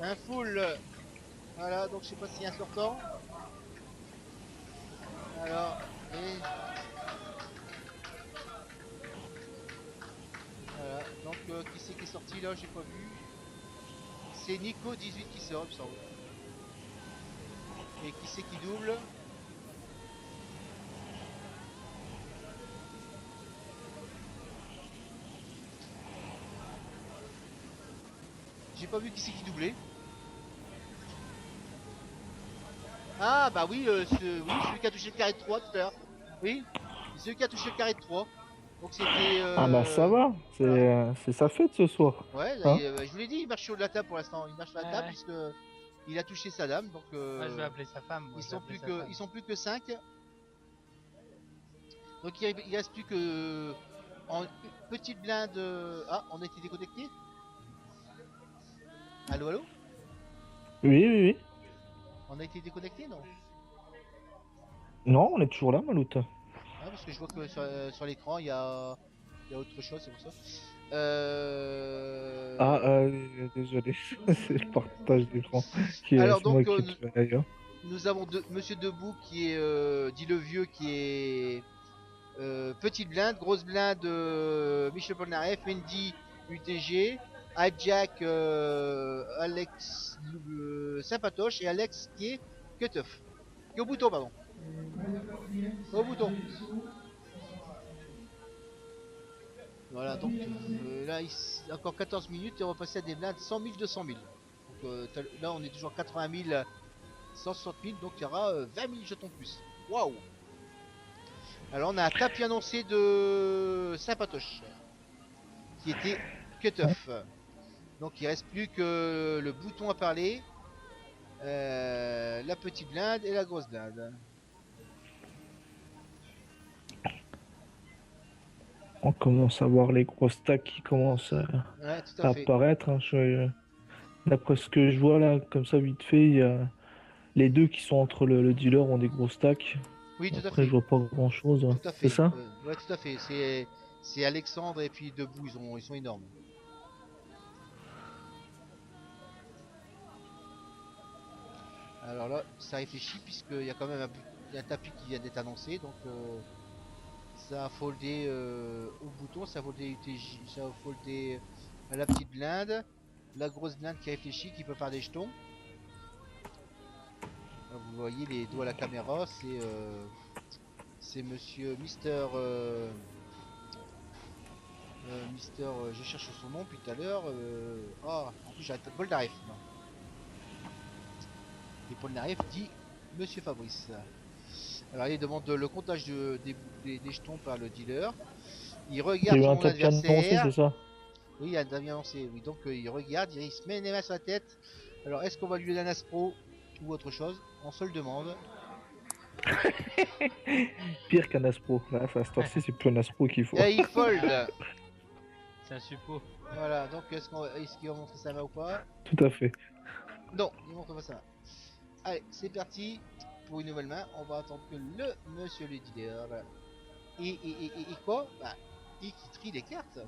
Un full. Voilà, donc je sais pas s'il y a un sortant. Alors, et... Voilà, donc qui c'est qui est sorti là, j'ai pas vu. C'est Nico 18 qui sort, il me semble. Et qui c'est qui double? J'ai pas vu qui c'est qui doublait. Ah bah oui, celui qui a touché le carré de 3 tout à l'heure. Oui, c'est celui qui a touché le carré de 3. Donc c'était. Ah bah ça va, c'est sa fête ce soir. Ouais, là, Hein? je vous l'ai dit, il marche sur la table pour l'instant. Il marche sur la table Ouais. puisque il a touché sa dame. Donc Moi, je vais appeler sa femme. Moi, ils je vais sont appeler plus sa que femme. ils sont plus que 5. Donc il reste plus que en une petite blinde. Ah, on a été déconnecté. Allô, allô? Oui, oui, oui. On a été déconnecté, non? Non, on est toujours là, Maloute. Ah, parce que je vois que sur l'écran il y a autre chose, c'est pour ça. Ah, désolé, c'est le partage d'écran Alors c'est moi donc qui te vais ailleurs. nous avons Monsieur Debout qui est dit le vieux qui est petite blinde, grosse blinde Michel Polnareff, Mendy UTG, Hijack Alex Sympatoche et Alex qui est Cutoff. Qui est au bouton, pardon. Au bouton. Voilà, donc là, encore 14 minutes et on va passer à des blindes 100 000, 200 000. Donc là, on est toujours 80 000, 160 000, donc il y aura 20 000 jetons de plus. Waouh! Alors, on a un tapis annoncé de Sympatoche qui était cut-off. Donc, il reste plus que le bouton à parler, la petite blinde et la grosse blinde. On commence à voir les gros stacks qui commencent Ouais, tout à à fait. apparaître. Hein. D'après ce que je vois là, comme ça, vite fait, il y a les deux qui sont entre le dealer ont des gros stacks. Oui, tout à Après, fait. je vois pas grand chose. Tout à C'est fait. ça? Ouais, tout à fait. C'est Alexandre et puis Debout, ils sont énormes. Alors là, ça réfléchit puisqu'il y a quand même il y a un tapis qui vient d'être annoncé, donc ça a foldé au bouton, ça a foldé UTJ, ça a foldé la petite blinde, la grosse blinde qui réfléchit, qui peut faire des jetons. Là, vous voyez les doigts à la caméra, c'est Monsieur Mister, je cherche son nom depuis tout à l'heure. En plus j'arrête pas de Polnareff. Non. Et Polnareff dit Monsieur Fabrice. Alors il demande le comptage des jetons par le dealer. Il Il y a regarde eu un son tapis annoncé, adversaire. c'est ça? Oui, il a bien lancé. Oui, donc il regarde, il se met les mains sur la tête. Alors est-ce qu'on va lui donner un Aspro ou autre chose? On se le demande. Pire qu'un Aspro. Là, à cette heure-ci, c'est plus un Aspro qu'il faut. Et il fold. C'est un suppôt. Voilà, donc est-ce qu'il va montrer sa main ou pas? Tout à fait. Non, il montre pas sa main. Allez, c'est parti pour une nouvelle main. On va attendre que le monsieur le dealer. Et quoi? Bah, il trie les cartes,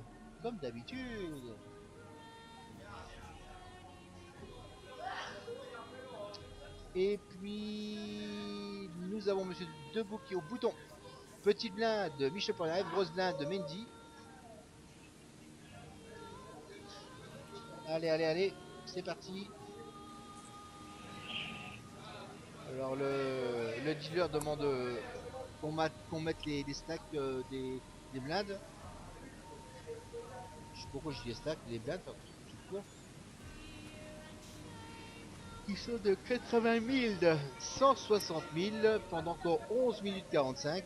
comme d'habitude. Et puis, nous avons monsieur Debout qui est au bouton. Petite blinde de Michel Polnareff, grosse blinde de Mendy. Allez, allez, allez, c'est parti. Alors le dealer demande qu'on mette les stacks des blindes. Je sais pas pourquoi je dis les stacks, des blindes, enfin, tout court. Qui sont de 80 000, 160 000 pendant encore 11 minutes 45.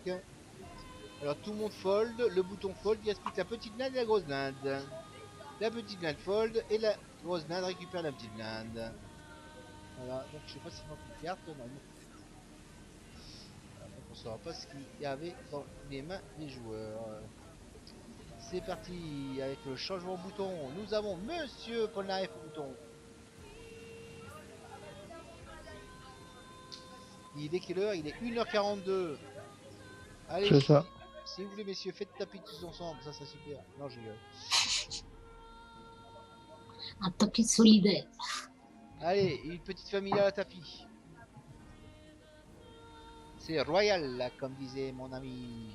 Alors tout le monde fold, le bouton fold, il explique la petite blinde et la grosse blinde. La petite blinde fold et la grosse blinde récupère la petite blinde. Voilà, donc je sais pas s'il manque une carte, non, il manque une carte. Voilà, donc on saura pas ce qu'il y avait dans les mains des joueurs. C'est parti avec le changement bouton. Nous avons Monsieur Polnareff au bouton. Il est quelle heure? Il est 1h42. Allez, C'est ça. si vous voulez messieurs, faites taper tous ensemble, ça serait super. Non, je rigole. Un tapis solidaire. Allez, une petite famille à la tapis. C'est royal, là, comme disait mon ami.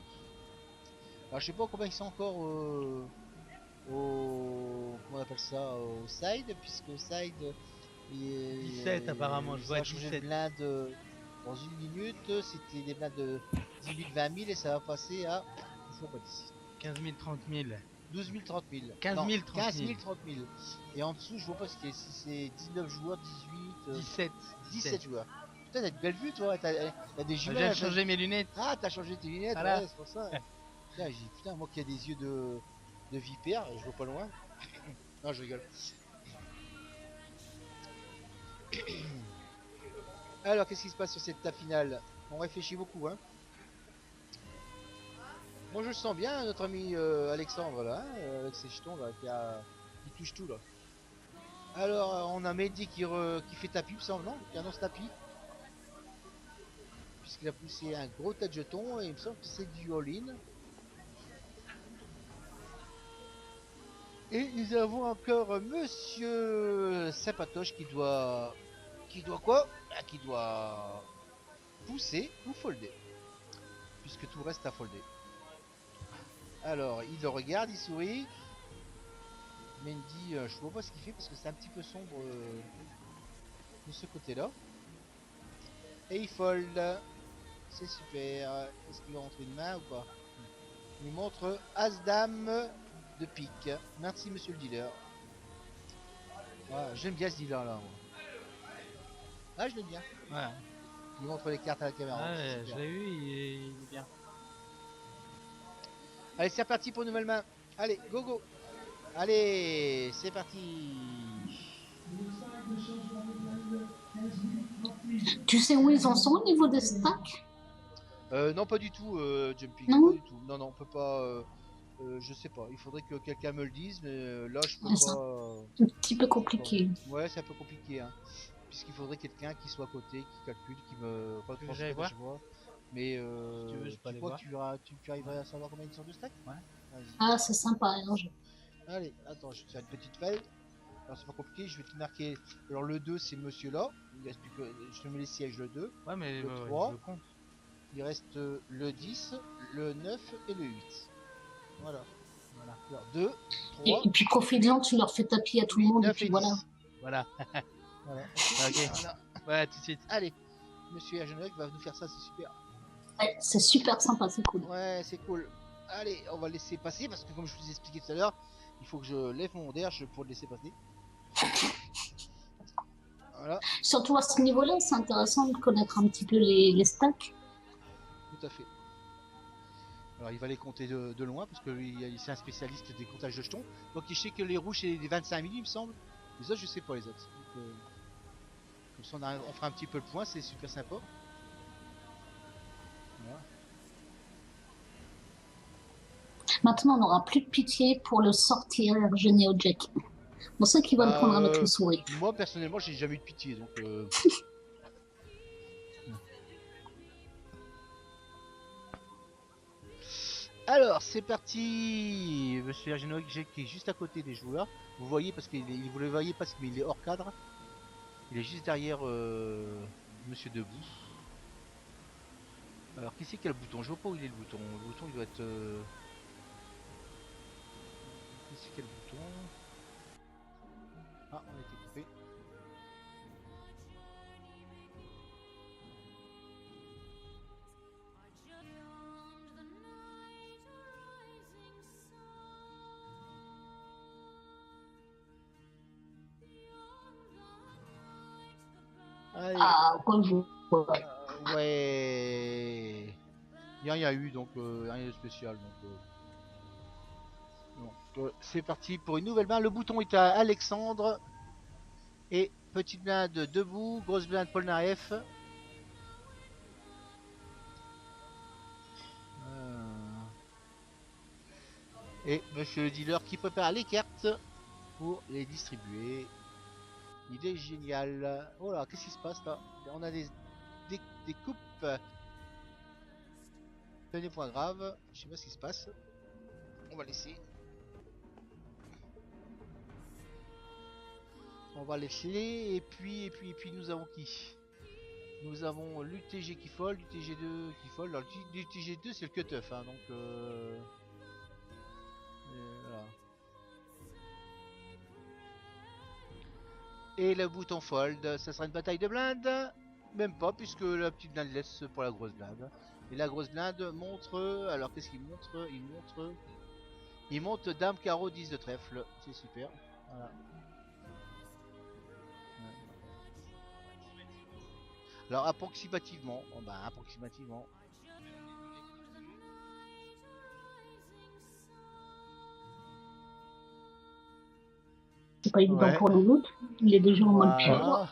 Alors, je sais pas combien ils sont encore au... Comment on appelle ça? Au side, puisque side... 17 apparemment, je vois ça a changé de 17. blinde dans une minute. C'était des blindes de 10 000, 20 000 et ça va passer à... Je vois pas d'ici. 15 000, 30 000. 12 000, 30 000. 15 000, 30 000. 15 000, 30 000. Et en dessous, je vois pas si c'est 19 joueurs, 18... 17. 17 joueurs. Putain, t'as une belle vue, toi. T'as des Je jumelles. viens de changer mes lunettes. Ah, t'as changé tes lunettes, Voilà. ouais, c'est pour ça. Putain, j'ai dit, putain, moi qui a des yeux de vipère, je vois pas loin. Non, je rigole. Alors, qu'est-ce qui se passe sur cette table finale? On réfléchit beaucoup, hein. Moi, je le sens bien, notre ami Alexandre, là, hein, avec ses jetons, là, qui touche tout, là. Alors, on a Mehdi qui fait tapis, il me semble, non? Qui annonce tapis. Puisqu'il a poussé un gros tas de jetons, et il me semble que c'est du all-in. Et nous avons encore Monsieur Sapatoche qui doit... Qui doit quoi? Ah, qui doit pousser ou folder. Puisque tout reste à folder. Alors, il le regarde, il sourit. Mendy, je vois pas ce qu'il fait parce que c'est un petit peu sombre de ce côté-là. Et il fold. C'est super. Est-ce qu'il va rentrer une main ou pas? Il nous montre As-Dame de pique. Merci monsieur le dealer. Ah, j'aime bien ce dealer là. Moi. Ah, je l'aime bien. Ouais, Il montre les cartes à la caméra. ouais C'est je super. l'ai eu, il est bien. Allez, c'est reparti pour une nouvelle main. Allez, go go. Allez, c'est parti. Tu sais où ils en sont au niveau des stacks? Non, pas du tout, Jumping. Non. Pas du tout. Non, non, on peut pas. Je sais pas. Il faudrait que quelqu'un me le dise, mais là, je peux Ouais, c'est pas. un petit peu compliqué. Ouais, c'est un peu compliqué, hein. Puisqu'il faudrait quelqu'un qui soit à côté, qui calcule, qui me Tu veux que j'aille retransmette, voir je vois. Mais Si tu veux, je peux aller crois voir. que tu arriverais à savoir combien ils sont de stack? Ouais. Vas-y. Ah, c'est sympa. Alors, Allez, attends, je vais te faire une petite feuille. Alors, c'est pas compliqué, je vais te marquer. Alors, le 2, c'est monsieur là. Il reste plus que. Je te mets les sièges, le 2. Ouais, mais Le ouais, 3. je le compte. Il reste le 10, le 9 et le 8. Voilà. Voilà. Alors, 2, Et 3, puis profite-en, tu leur fais tapis à tout le 8, monde et 9 puis et 10. voilà. Voilà. Voilà. Ok. Voilà. Ouais, tout de suite. Allez, monsieur Ergenec va nous faire ça, c'est super. Ouais, c'est super sympa, c'est cool. Ouais, c'est cool. Allez, on va le laisser passer parce que comme je vous ai expliqué tout à l'heure, il faut que je lève mon derge pour le laisser passer. Voilà, Surtout à ce niveau-là, c'est intéressant de connaître un petit peu les stacks. tout à fait. Alors il va les compter de loin parce que lui, c'est un spécialiste des comptages de jetons. Donc il sait que les rouges c'est des 25 000 il me semble. Les autres je sais pas les autres. Donc, comme ça on fera un petit peu le point, c'est super sympa. Voilà. Maintenant, on n'aura plus de pitié pour le sortir Genio Jack. On sait qu'il va le prendre avec le sourire. Moi personnellement j'ai jamais eu de pitié donc Alors c'est parti. Monsieur Ergenoc qui est juste à côté des joueurs. Vous voyez parce qu'il vous le voyez parce qu'il est hors cadre. Il est juste derrière Monsieur Debout. Alors qui c'est qui a le bouton? Je vois pas où il est le bouton. Le bouton il doit être qui c'est qui a le bouton? Ah on a été coupé. Allez. Ah, quoi vous. Ouais. Rien y a eu donc rien de spécial donc c'est parti pour une nouvelle main. Le bouton est à Alexandre et petite blinde Debout, grosse blinde Polnareff. Et monsieur le dealer qui prépare les cartes pour les distribuer. Il est génial. Oh là, qu'est-ce qui se passe là? On a des coupes. Des points graves. Je sais pas ce qui se passe. On va laisser. On va laisser. Et puis nous avons qui? Nous avons l'UTG qui fold, l'UTG2 qui fold. Alors l'UTG2 c'est le cut-off. Hein, donc voilà. Et le bouton fold, ça sera une bataille de blindes. Même pas, puisque la petite blinde laisse pour la grosse blinde. Et la grosse blinde montre... Alors qu'est-ce qu'il montre? Il monte dame, carreau, 10 de trèfle. C'est super. Voilà. Ouais. Alors approximativement... Oh bah approximativement... C'est pas évident Ouais. pour le loot. Il est déjà en mode pur. Voilà.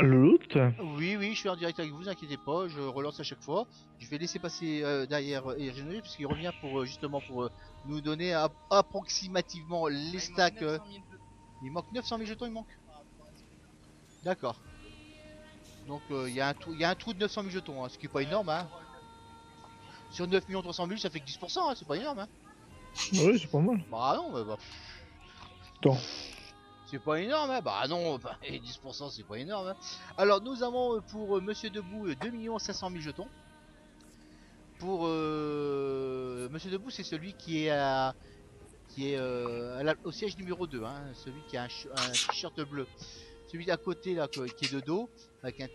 Le loot? Oui, oui, je suis en direct avec vous, inquiétez pas, je relance à chaque fois. Je vais laisser passer derrière Ergenoli puisqu'il revient pour justement pour nous donner approximativement les stacks. Il manque 900 000 jetons, il manque. D'accord. Donc il y a un trou de 900 000 jetons, hein, ce qui est pas énorme. Hein. Sur 9 300 000, ça fait que 10%, hein, c'est pas énorme. Hein. Oui, c'est pas mal. Bah non, bah, Attends. c'est pas énorme, hein. Bah non, bah, et 10% c'est pas énorme. Hein. Alors nous avons pour Monsieur Debout 2 500 000 jetons. Pour Monsieur Debout, c'est celui qui est au siège numéro 2, hein, celui qui a un t-shirt bleu. Celui d'à côté là qui est de dos avec un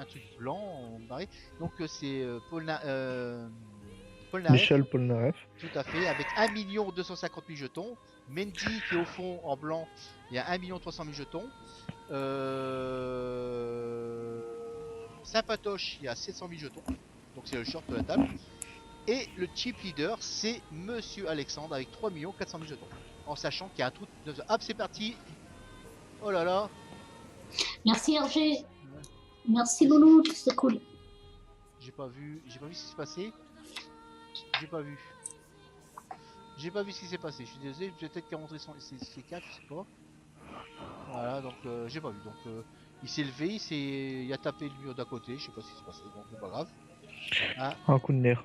truc blanc barré. Donc c'est Paul Naref, Michel Polnareff. tout à fait, avec 1 250 000 jetons. Mendy qui est au fond en blanc, il y a 1 300 000 jetons. Sympatoche, il y a 700 000 jetons. Donc c'est le short de la table. Et le chip leader, c'est Monsieur Alexandre avec 3 400 000 jetons. En sachant qu'il y a un trou de... Hop, c'est parti. Oh là là. Merci Hergé. Merci Loulou, c'est cool. J'ai pas vu ce qui s'est passé. J'ai pas vu ce qui s'est passé. Je suis désolé, peut-être qu'il a montré ses 4, je sais pas. Voilà, donc j'ai pas vu. Donc il s'est levé, il a tapé le mur d'à côté, je sais pas ce qui s'est passé, donc c'est pas grave. Hein. Un coup de nerf.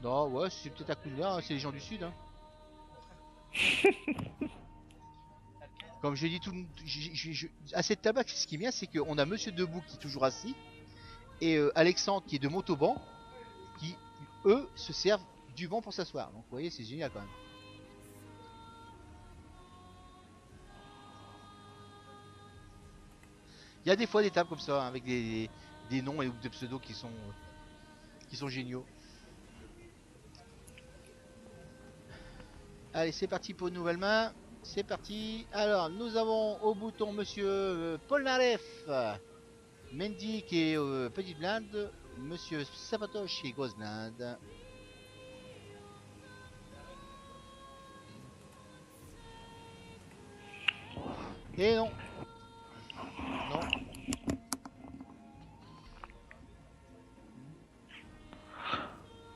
Non, ouais, c'est peut-être un coup de nerf, hein, c'est les gens du sud. Hein. Comme j'ai dit, à cette table, ce qui est bien, c'est qu'on a Monsieur Debout qui est toujours assis et Alexandre qui est de Montauban, qui eux se servent du banc pour s'asseoir. Donc vous voyez, c'est génial quand même. Il y a des fois des tables comme ça, hein, avec des noms et des pseudos qui sont géniaux. Allez, c'est parti pour une nouvelle main. C'est parti. Alors, nous avons au bouton Monsieur Paul Naref, Mendy qui est petite blinde, Monsieur Sapatoche qui est grosse blinde. Et non. Non.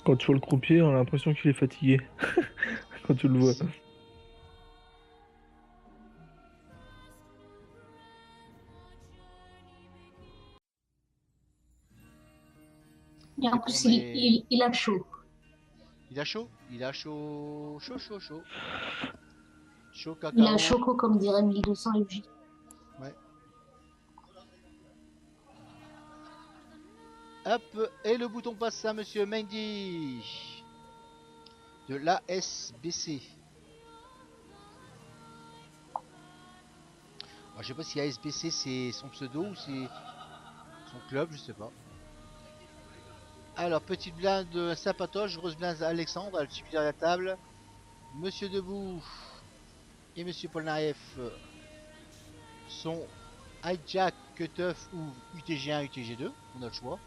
Quand tu vois le croupier, on a l'impression qu'il est fatigué. Quand tu le vois. Et en plus, il a chaud. Il a chaud. Il a chaud. Chaud. Chaud cacao. Il a choco, comme dirait 1200 UJ. Ouais. Hop, et le bouton passe à Monsieur Mendy de l'ASBC. Alors, je sais pas si ASBC c'est son pseudo ou c'est son club, je sais pas. Alors, petite blinde Sympatoche, grosse blinde Alexandre, elle suit derrière la table. Monsieur Debout et Monsieur Polnareff sont hijack, cutoff ou UTG1, UTG2, on a le choix.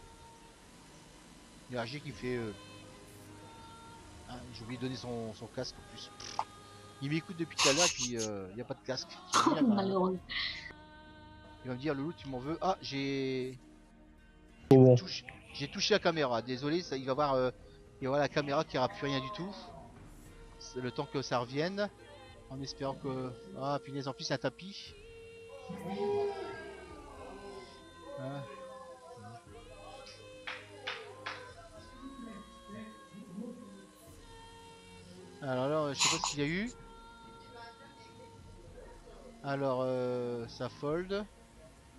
Il y a RG qui fait... j'ai oublié de donner son casque en plus. Il m'écoute depuis tout à l'heure et puis il n'y a pas de casque. Malheureux. Il va me dire, Loulou, tu m'en veux. Ah, j'ai Bon. touché la caméra. Désolé, ça, il va voir la caméra qui n'aura plus rien du tout. C'est le temps que ça revienne. En espérant que... Ah, punaise, en plus, c'est un tapis. Ah. Alors là, je sais pas s'il y a eu. Alors, ça fold.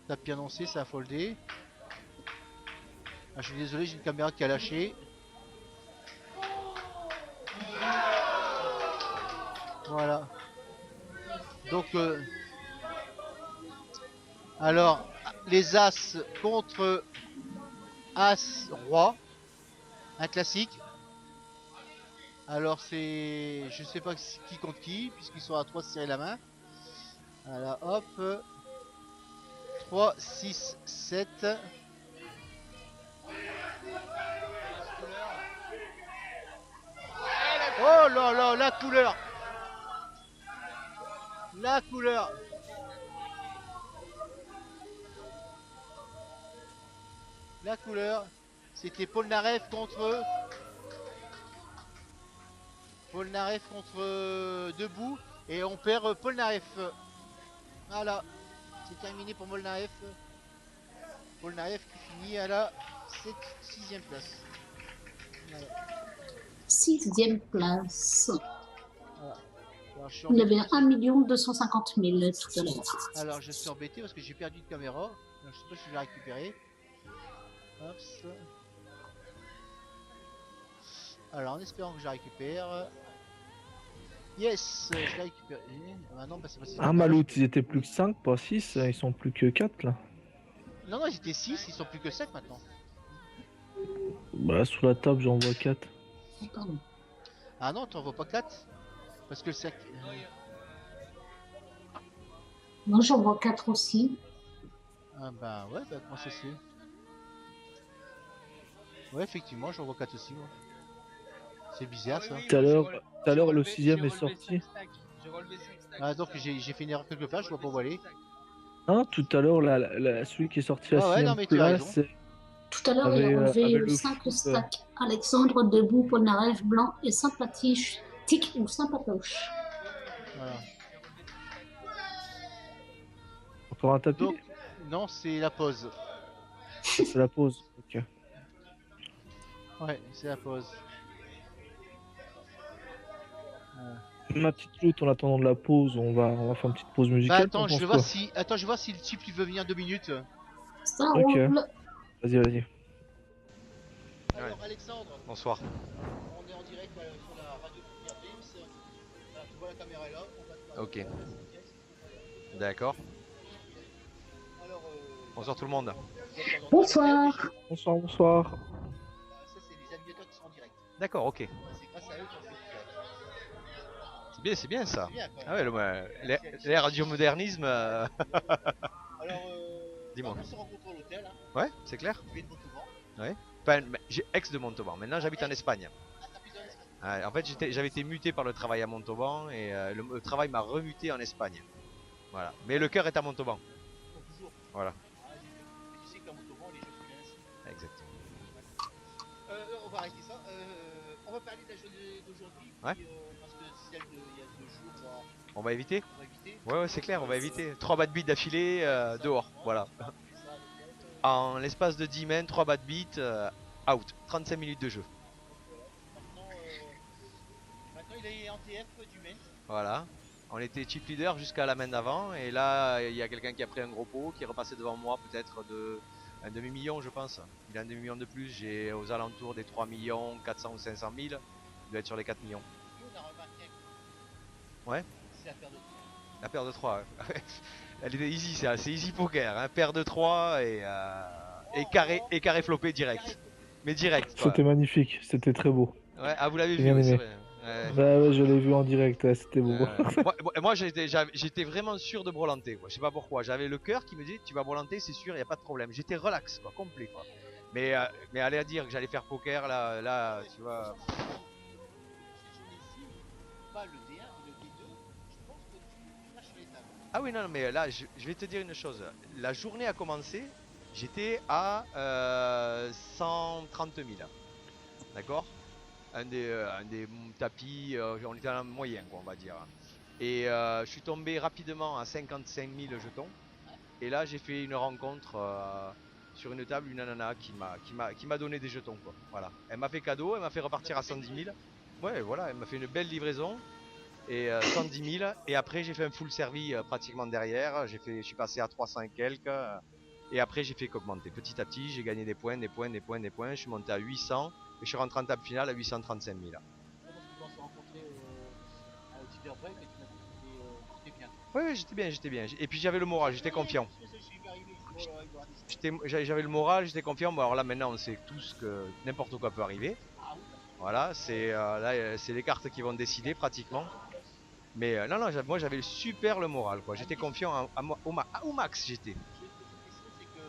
Tapis annoncé, ça a foldé. Ah, je suis désolé, j'ai une caméra qui a lâché. Voilà. Donc, alors, les As contre As Roi. Un classique. Alors c'est... Je sais pas qui contre qui, puisqu'ils sont à 3 se serrer la main. Voilà, hop. 3, 6, 7. Oh là là, la couleur. La couleur. La couleur, c'était Polnareff contre... Polnareff contre Debout. Et on perd Polnareff. Voilà. C'est terminé pour Polnareff. Polnareff qui finit à la 6ème place. Voilà. 6e place. Voilà. Alors, je suis Il y embêté avait 1 250 000 tout à l'heure. Alors je suis embêté parce que j'ai perdu de caméra. Alors, je sais pas si je vais la récupérer. Hop. Alors en espérant que je la récupère. Yes, je l'ai récupéré. Ah non, bah, c'est pas si Ah, Malout, ils étaient plus que 5, pas 6, ils sont plus que 4 là. Non, non, ils étaient 6, ils sont plus que 7 maintenant. Bah, sous la table, j'en vois 4. Oh, pardon. Ah non, t'en vois pas 4. Parce que le sac. Moi, j'en vois 4 aussi. Ah bah ouais, bah comment ça se fait? Ouais, effectivement, j'en vois 4 aussi, moi. C'est bizarre ça. Tout à l'heure, le 6ème est sorti. Ah donc j'ai fait une erreur quelque part, je vois pas où aller. Hein, tout à l'heure, celui qui est sorti à Ah ouais, non, 6ème mais tu as raison. place, Tout à l'heure, il Avec, a relevé avec le 5 foot, stacks. Alexandre, Debout, Polnareff, Blanc et Sympatiche, Tic ou Sympatoche. Voilà. encore un tapis. Donc, non, c'est la pause. C'est la pause. Ok. Ouais, c'est la pause. Ma petite loot, en attendant de la pause, on va faire une petite pause Bah musicale. attends, t'en je vais penses voir quoi? si. Attends, je vais voir si le type il veut venir 2 minutes. Ça Ok. roule. Vas-y, vas-y. Alors Alexandre, Bonsoir. on est en direct sur la radio de Pierre James. Alors, tu vois la caméra est là, on va te Ok. D'accord. Alors, Bonsoir tout le monde. Bonsoir. Bonsoir, bonsoir. ça c'est les animateurs qui sont en direct. D'accord, ok. C'est grâce à eux qu'on fait C'est bien ça. C'est bien quoi. Ah ouais, les radiomodernisme. Alors, Dis-moi. on se rencontre à l'hôtel. Hein. Ouais, c'est clair. Je vais de Montauban. Enfin, j'ai ex de Montauban. Maintenant, j'habite en Espagne. Ah, t'as plus dans l'Espagne. Ouais, en fait, j'avais été muté par le travail à Montauban et le travail m'a remuté en Espagne. Voilà. Mais le cœur est à Montauban. Toujours. Voilà. Ah, tu sais qu'à Montauban, les gens connaissent. Exactement. On va arrêter ça. On va parler de la journée d'aujourd'hui. Ouais. Puis, parce que celle d'il y a 2 jours, On va éviter. on va éviter. Ouais, c'est clair, on va éviter. 3 bad beats d'affilée dehors. Voilà. Ça, le En l'espace de 10 semaines, 3 bad beats out. 35 minutes de jeu. maintenant, il est en TF du Maine. Voilà. On était chip leader jusqu'à la main d'avant et là il y a quelqu'un qui a pris un gros pot qui est repassé devant moi peut-être de un demi-million je pense. Il a un demi-million de plus, j'ai aux alentours des 3 millions 400 ou 500 000. Il doit être sur les 4 millions. Nous, on a remarqué Ouais. c'est la paire de La paire de 3. Elle était easy ça, c'est easy poker. Hein. Paire de 3 et carré flopé direct. Mais direct quoi. C'était magnifique, c'était très beau. Ouais, ah vous l'avez J'ai vu, bien ouais, c'est aimé. vrai. Ouais. Bah ouais, je l'ai vu en direct, ouais, c'était beau. Moi j'étais vraiment sûr de brelanter quoi. Je sais pas pourquoi. J'avais le cœur qui me disait tu vas brelanter c'est sûr, il y a pas de problème. J'étais relax quoi, complet quoi. Mais aller à dire que j'allais faire poker là tu vois. cette journée-ci, pas le D1 et le D2, je pense que tu lâches sur les tables. Ah oui non mais là je vais te dire une chose. La journée a commencé, j'étais à 130 000. D'accord. Un des tapis, on était en moyen quoi on va dire. Et je suis tombé rapidement à 55 000 jetons. Et là j'ai fait une rencontre sur une table, une nana qui m'a donné des jetons quoi. Voilà. Elle m'a fait cadeau, elle m'a fait repartir à 110 000. Ouais voilà, elle m'a fait une belle livraison. Et 110 000. Et après j'ai fait un full servi pratiquement derrière. Je suis passé à 300 et quelques. Et après j'ai fait qu'augmenter. Petit à petit j'ai gagné des points, des points, des points, des points. Je suis monté à 800. Et je suis rentré en table finale à 835 000. Parce qu'on s'est rencontrés au Tinder Break et tu m'as dit que c'était bien. Ouais, j'étais bien, j'étais bien. Et puis j'avais le moral, j'étais confiant. Je suis arrivé, je dis, oh là, il doit avoir des- J'avais le moral, j'étais confiant. Bon alors là maintenant on sait tous que n'importe quoi peut arriver. Ah oui, Voilà, c'est les cartes qui vont décider pratiquement. Mais non, moi j'avais super le moral quoi. J'étais confiant au max j'étais. juste une question, c'est que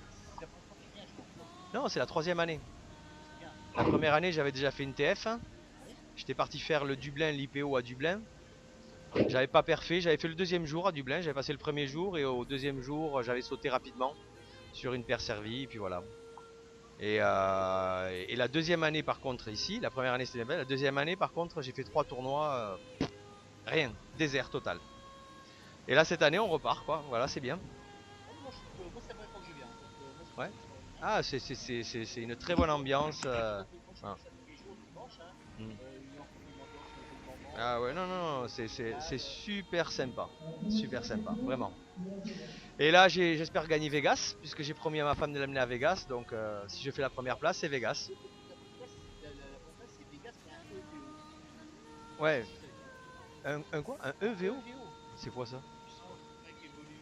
c'est la première fois que tu viens, je pense. Non, c'est la 3e année. C'est bien. La première année j'avais déjà fait une TF. J'étais parti faire le Dublin, l'IPO à Dublin. J'avais pas perfait, j'avais fait le 2e jour à Dublin, j'avais passé le 1er jour et au 2e jour j'avais sauté rapidement sur une paire servie et puis voilà. Et la deuxième année par contre ici, la première année c'était bien, la deuxième année par contre j'ai fait 3 tournois, rien, désert total. Et là cette année on repart quoi, voilà c'est bien. Moi, moi c'est la première fois que je viens. Donc, moi, Ouais. Ah c'est une très bonne ambiance. moi, je Ah. fais ça tous les jours, dimanche. Hein. Mm. Une ambiance de moment. Ah ouais non c'est super sympa, vraiment. Et là j'espère gagner Vegas puisque j'ai promis à ma femme de l'amener à Vegas, donc si je fais la première place c'est Vegas. La première place, c'est Vegas, mais un EVO. Ouais. Si vous savez pas. Un quoi? Un Un EVO? EVO. C'est quoi ça? Tu sens le mec évolué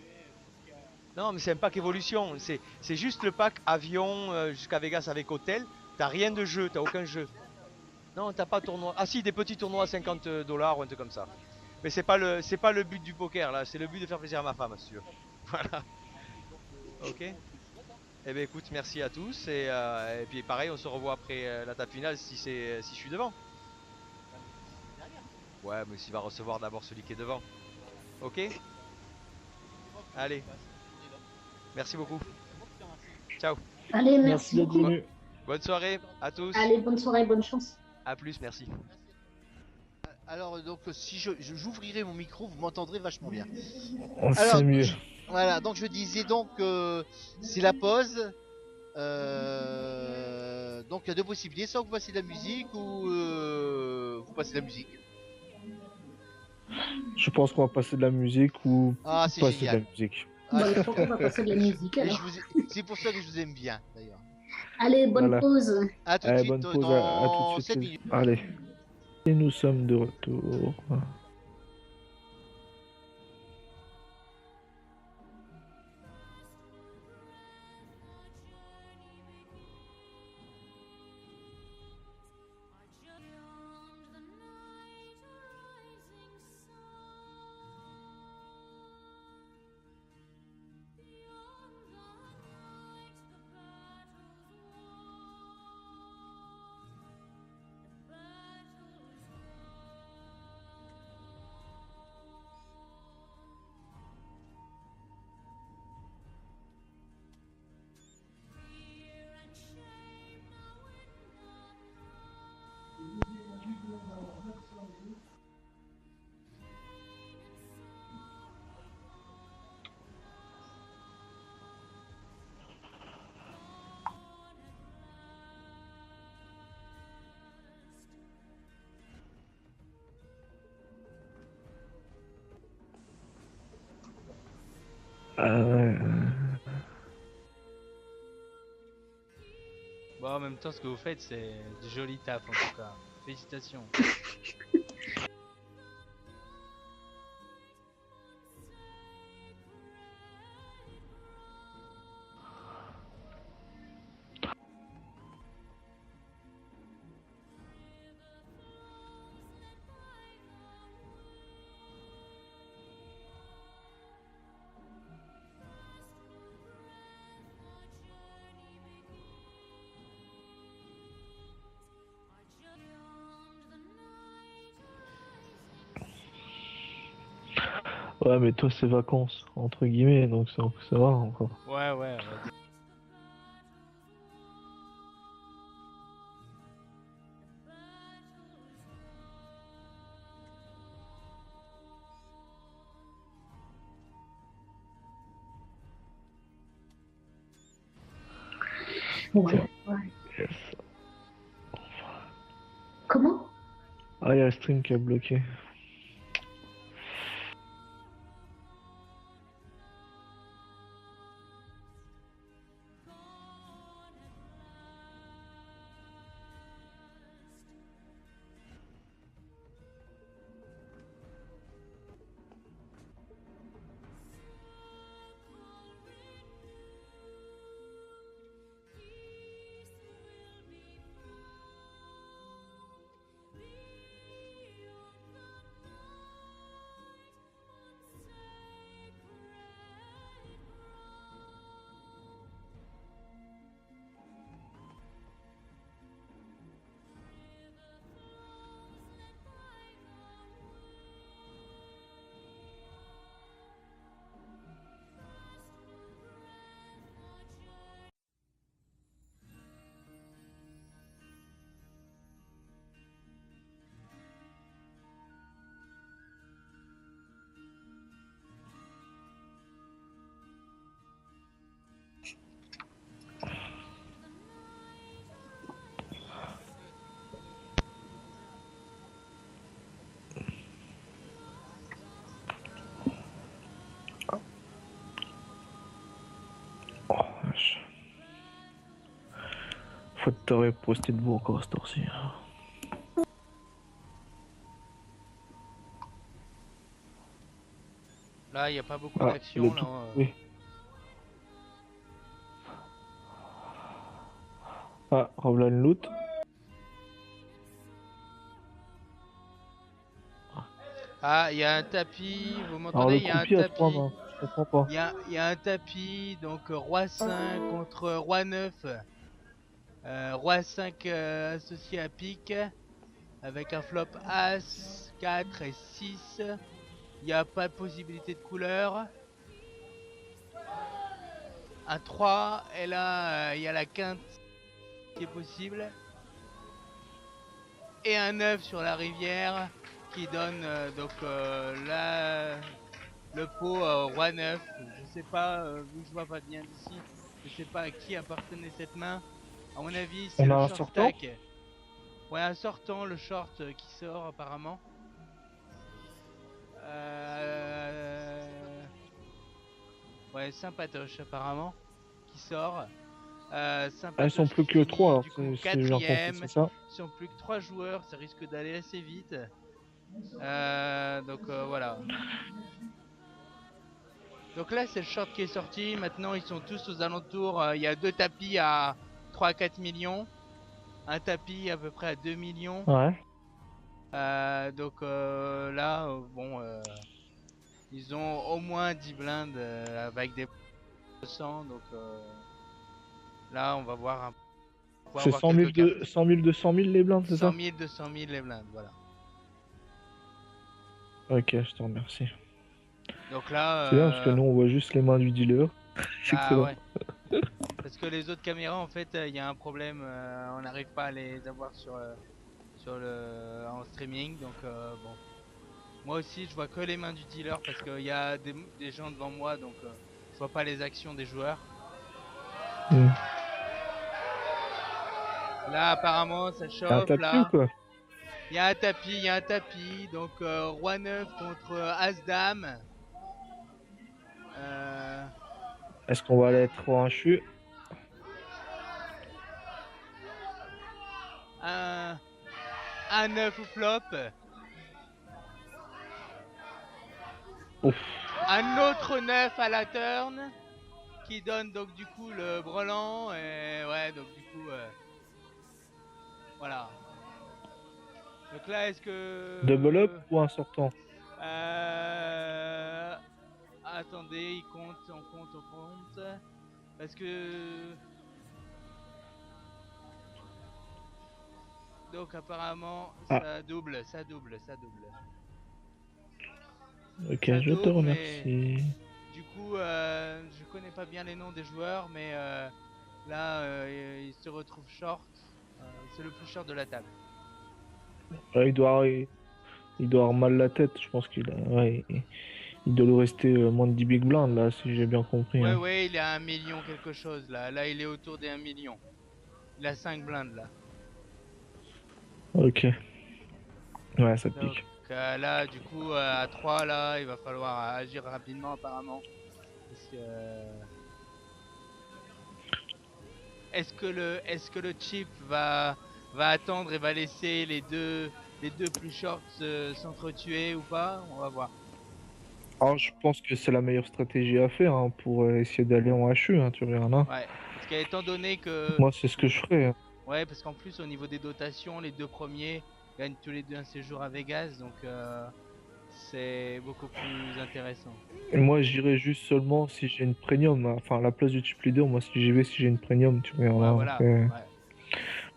jusqu'à. Non, mais c'est un pack évolution. C'est juste le pack avion jusqu'à Vegas avec hôtel. T'as rien de jeu, t'as aucun jeu. Non, t'as pas de tournoi. Ah si, des petits tournois à 50 dollars ou un truc comme ça. Mais c'est pas le but du poker là. C'est le but de faire plaisir à ma femme, si tu veux. Voilà. Ok. Eh ben écoute, merci à tous et puis pareil, on se revoit après la table finale si je suis devant. Ouais, mais s'il va recevoir d'abord celui qui est devant. Ok. Allez. Merci beaucoup. Ciao. Allez, Merci merci d'être beaucoup. venu. Bonne soirée à tous. Allez, bonne soirée, bonne chance. À plus, merci. Alors donc si j'ouvrirai mon micro, vous m'entendrez vachement bien. On Alors, sait mieux. Voilà, donc je disais donc c'est la pause. Donc il y a deux possibilités, soit vous passez de la musique ou vous passez de la musique. Je pense qu'on va passer de la musique ou Ah c'est passer de la génial. musique. Ah, Bah, je crois qu'on va passer de la musique et alors. c'est pour ça que je vous aime bien d'ailleurs. Allez, bonne Voilà. pause. À tout de Allez, suite bonne pause à tout de dans suite. 7 minutes. Allez. Et nous sommes de retour. Bon, en même temps, ce que vous faites, c'est du joli taf en tout cas. Félicitations. Ouais, mais toi, c'est vacances, entre guillemets, donc ça va encore. Ouais, ouais, on va dire. Ouais, ouais. Yes. Comment? Ah, il y a le stream qui a bloqué. Faut te taré pour rester debout encore à cette heure-ci. Là, il n'y a pas beaucoup Ah, il d'action. a Là, tout. Oui. Ah, Ravlan loot. Ah, il y a un tapis. Vous Alors m'entendez? le Il y a un croupier à 3 tapis. mains. Je comprends pas. Il y a un tapis. Donc, roi 5 contre roi 9. Roi 5 associé à pique. Avec un flop As, 4 et 6. Il n'y a pas de possibilité de couleur. Un 3. Et là, il y a la quinte qui est possible. Et un 9 sur la rivière qui donne donc là le pot roi 9. Je sais pas, vu que je vois pas bien d'ici, je sais pas à qui appartenait cette main. À mon avis, c'est On le a un short sortant. stack. Ouais, un sortant, le short qui sort apparemment. Ouais, sympatoche apparemment qui sort. Ah, ils Sympatoche sont plus qui que finit 3 alors du coup c'est j'ai bien compris, quatrième. c'est ça. Ils sont plus que 3 joueurs, ça risque d'aller assez vite. Donc voilà. Donc là c'est le short qui est sorti. Maintenant ils sont tous aux alentours. Il y a 2 tapis à 3 à 4 millions. Un tapis à peu près à 2 millions. Ouais. Donc là bon ils ont au moins 10 blindes avec des 200. Donc là on va voir un on va C'est avoir 100 000 quelques cartes. 100 000, 200 000 les blindes, c'est 100 ça? 000, 200 000 les blindes, voilà. Ok, je te remercie. Donc là, C'est bien parce que nous on voit juste les mains du dealer. C'est bah excellent. ouais. Parce que les autres caméras, en fait, il y a un problème. On n'arrive pas à les avoir en streaming. Donc bon. Moi aussi, je vois que les mains du dealer parce qu'il y a des gens devant moi, donc je vois pas les actions des joueurs. Hmm. Là, apparemment, ça Un chauffe. tapis ou Là, quoi? il y a un tapis. Donc roi 9 contre as dame. Est-ce qu'on va aller être en chu? Un 9 ou flop. Ouf. Un autre 9 à la turn qui donne donc du coup le brelan et ouais donc du coup voilà. Donc là est-ce que Double up ou un sortant? attendez, on compte parce que donc apparemment Ah. ça double. Ok, Ça je te double, remercie. Du coup, je connais pas bien les noms des joueurs, mais là, il se retrouve short. C'est le plus short de la table. Ouais, il doit avoir mal la tête, je pense qu'il a. Ouais, il doit lui rester moins de 10 big blinds là, si j'ai bien compris. Ouais, Hein. ouais, il est à 1 million quelque chose là. Là, il est autour des 1 million. Il a 5 blindes là. Ok. Ouais, ça Donc pique. là, du coup, à 3 là, il va falloir agir rapidement apparemment. Parce que, est-ce que le chip va attendre et va laisser les deux plus shorts s'entretuer ou pas? On va voir. Alors, je pense que c'est la meilleure stratégie à faire hein, pour essayer d'aller en HU, hein, tu regardes. Hein. Ouais. Parce qu'étant donné que Moi, c'est ce que je ferais. Hein. ouais, parce qu'en plus au niveau des dotations, les 2 premiers gagnent tous les 2 un séjour à Vegas, donc c'est beaucoup plus intéressant. Et moi, j'irais juste seulement si j'ai une premium. Hein. Enfin, à la place du chip leader, moi, si j'y vais, si j'ai une premium, tu regardes. Ouais, Hein. voilà. Après, Ouais.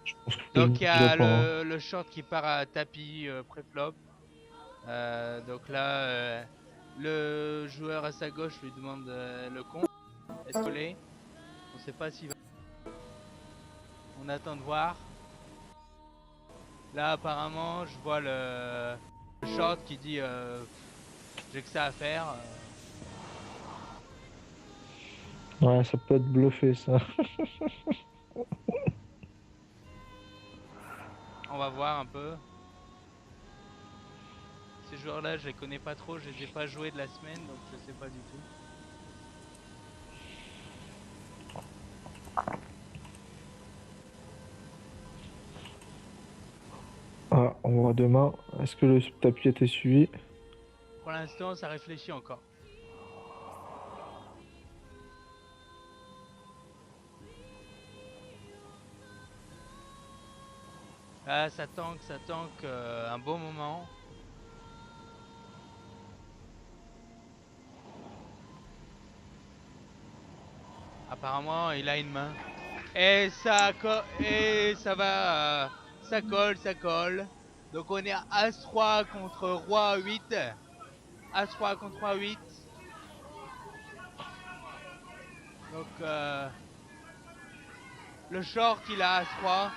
je pense que je Donc il y bougerai a pas. Hein. le short qui part à tapis pré-flop. Donc là, le joueur à sa gauche lui demande le compte. Est-ce que l'est? On sait pas s'il va. On attend de voir. Là apparemment je vois le short qui dit j'ai que ça à faire. Ouais, ça peut être bluffé, ça. On va voir un peu. Ces joueurs-là, je les connais pas trop, je les ai pas joués de la semaine, donc je sais pas du tout. On voit demain. Est-ce que le tapis a été suivi? Pour l'instant, ça réfléchit encore. Ah, ça tank un bon moment. Apparemment, il a une main. Et ça va, ça colle. Donc on est à As-3 contre Roi 8. As-3 contre Roi 8. Donc le short il a As-3.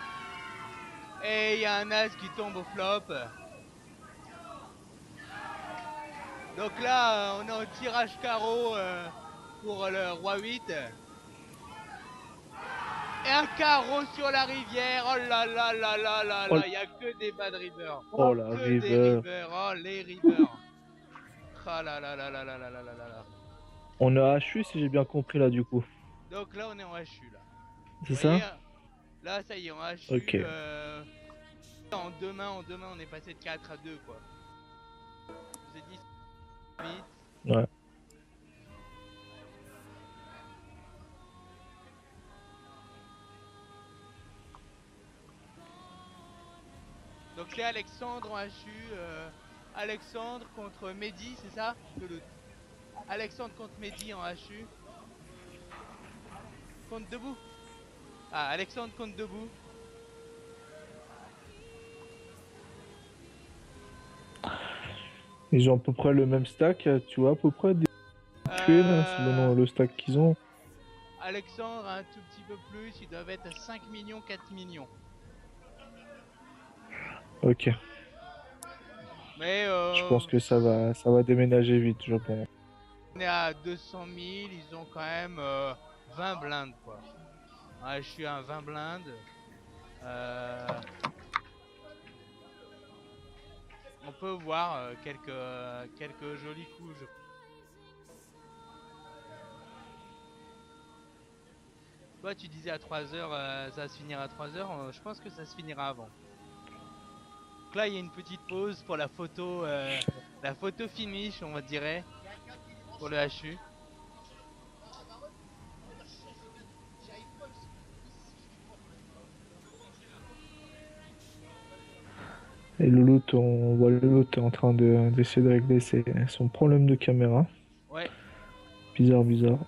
Et il y a un As qui tombe au flop. Donc là on est en tirage carreau pour le Roi 8. Et un carreau sur la rivière. Oh là là là là là Oh. là. Il n'y a que des bad rivers. Oh la Que des river. rivers. Oh les rivers. Ah là là là là là là là là là là. On a HU si j'ai bien compris là du coup. Donc là on est en HU là. C'est Vous voyez, ça? là ça y est en HU. Ok. En deux mains on est passé de 4 à 2 quoi. Je vous ai dit vite. Ouais. Donc c'est Alexandre en HU. Alexandre contre Mehdi, c'est ça? Alexandre contre Mehdi en HU. Contre debout. Ah, Alexandre contre debout. Ils ont à peu près le même stack, tu vois, à peu près des tués là, selon le stack qu'ils ont. Alexandre un tout petit peu plus, ils doivent être à 5 millions, 4 millions. Ok. Mais Je pense que ça va déménager vite, je pense. on est à 200 000, ils ont quand même 20 blindes quoi. Ouais, je suis à 20 blindes. On peut voir quelques jolis coups. Toi tu disais à 3h, ça va se finir à 3h, je pense que ça se finira avant. Donc là il y a une petite pause pour la photo finish on va dirait, pour le HU. Et le loot, on voit le loot en train d'essayer de régler son problème de caméra. Ouais. Bizarre, bizarre.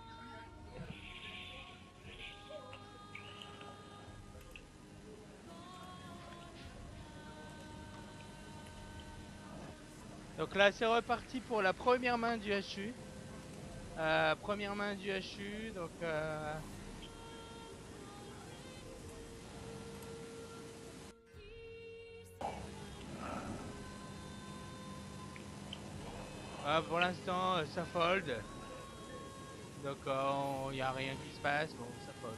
Donc là c'est reparti pour la première main du HU. Première main du HU, donc pour l'instant ça fold. Donc il n'y a rien qui se passe, bon ça fold.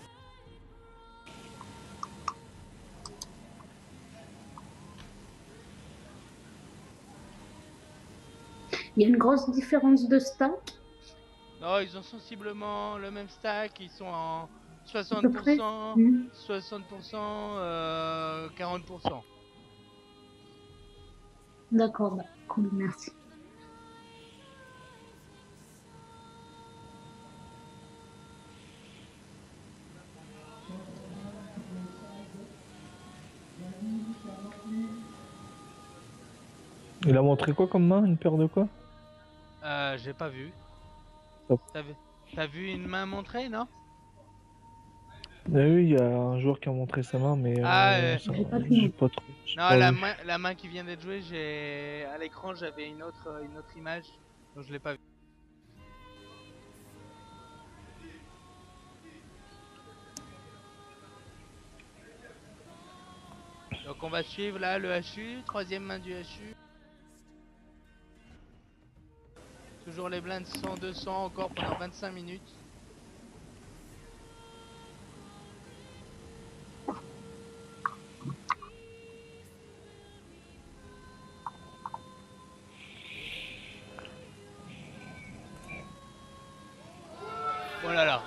Il y a une grosse différence de stack. Non, ils ont sensiblement le même stack, ils sont en À peu près. 60%, 60%, 40%. D'accord, bah, cool, merci. Il a montré quoi comme main? Une paire de quoi? J'ai pas vu. Hop. T'as vu une main montrée, non? Oui, il y a un joueur qui a montré sa main, mais J'ai pas vu. j'ai pas trop. j'ai Non, pas la vu. main qui vient d'être jouée, à l'écran j'avais une autre image, donc je l'ai pas vu. Donc on va suivre là le HU, troisième main du HU. Toujours les blindes 100-200 encore pendant 25 minutes. Oh là là.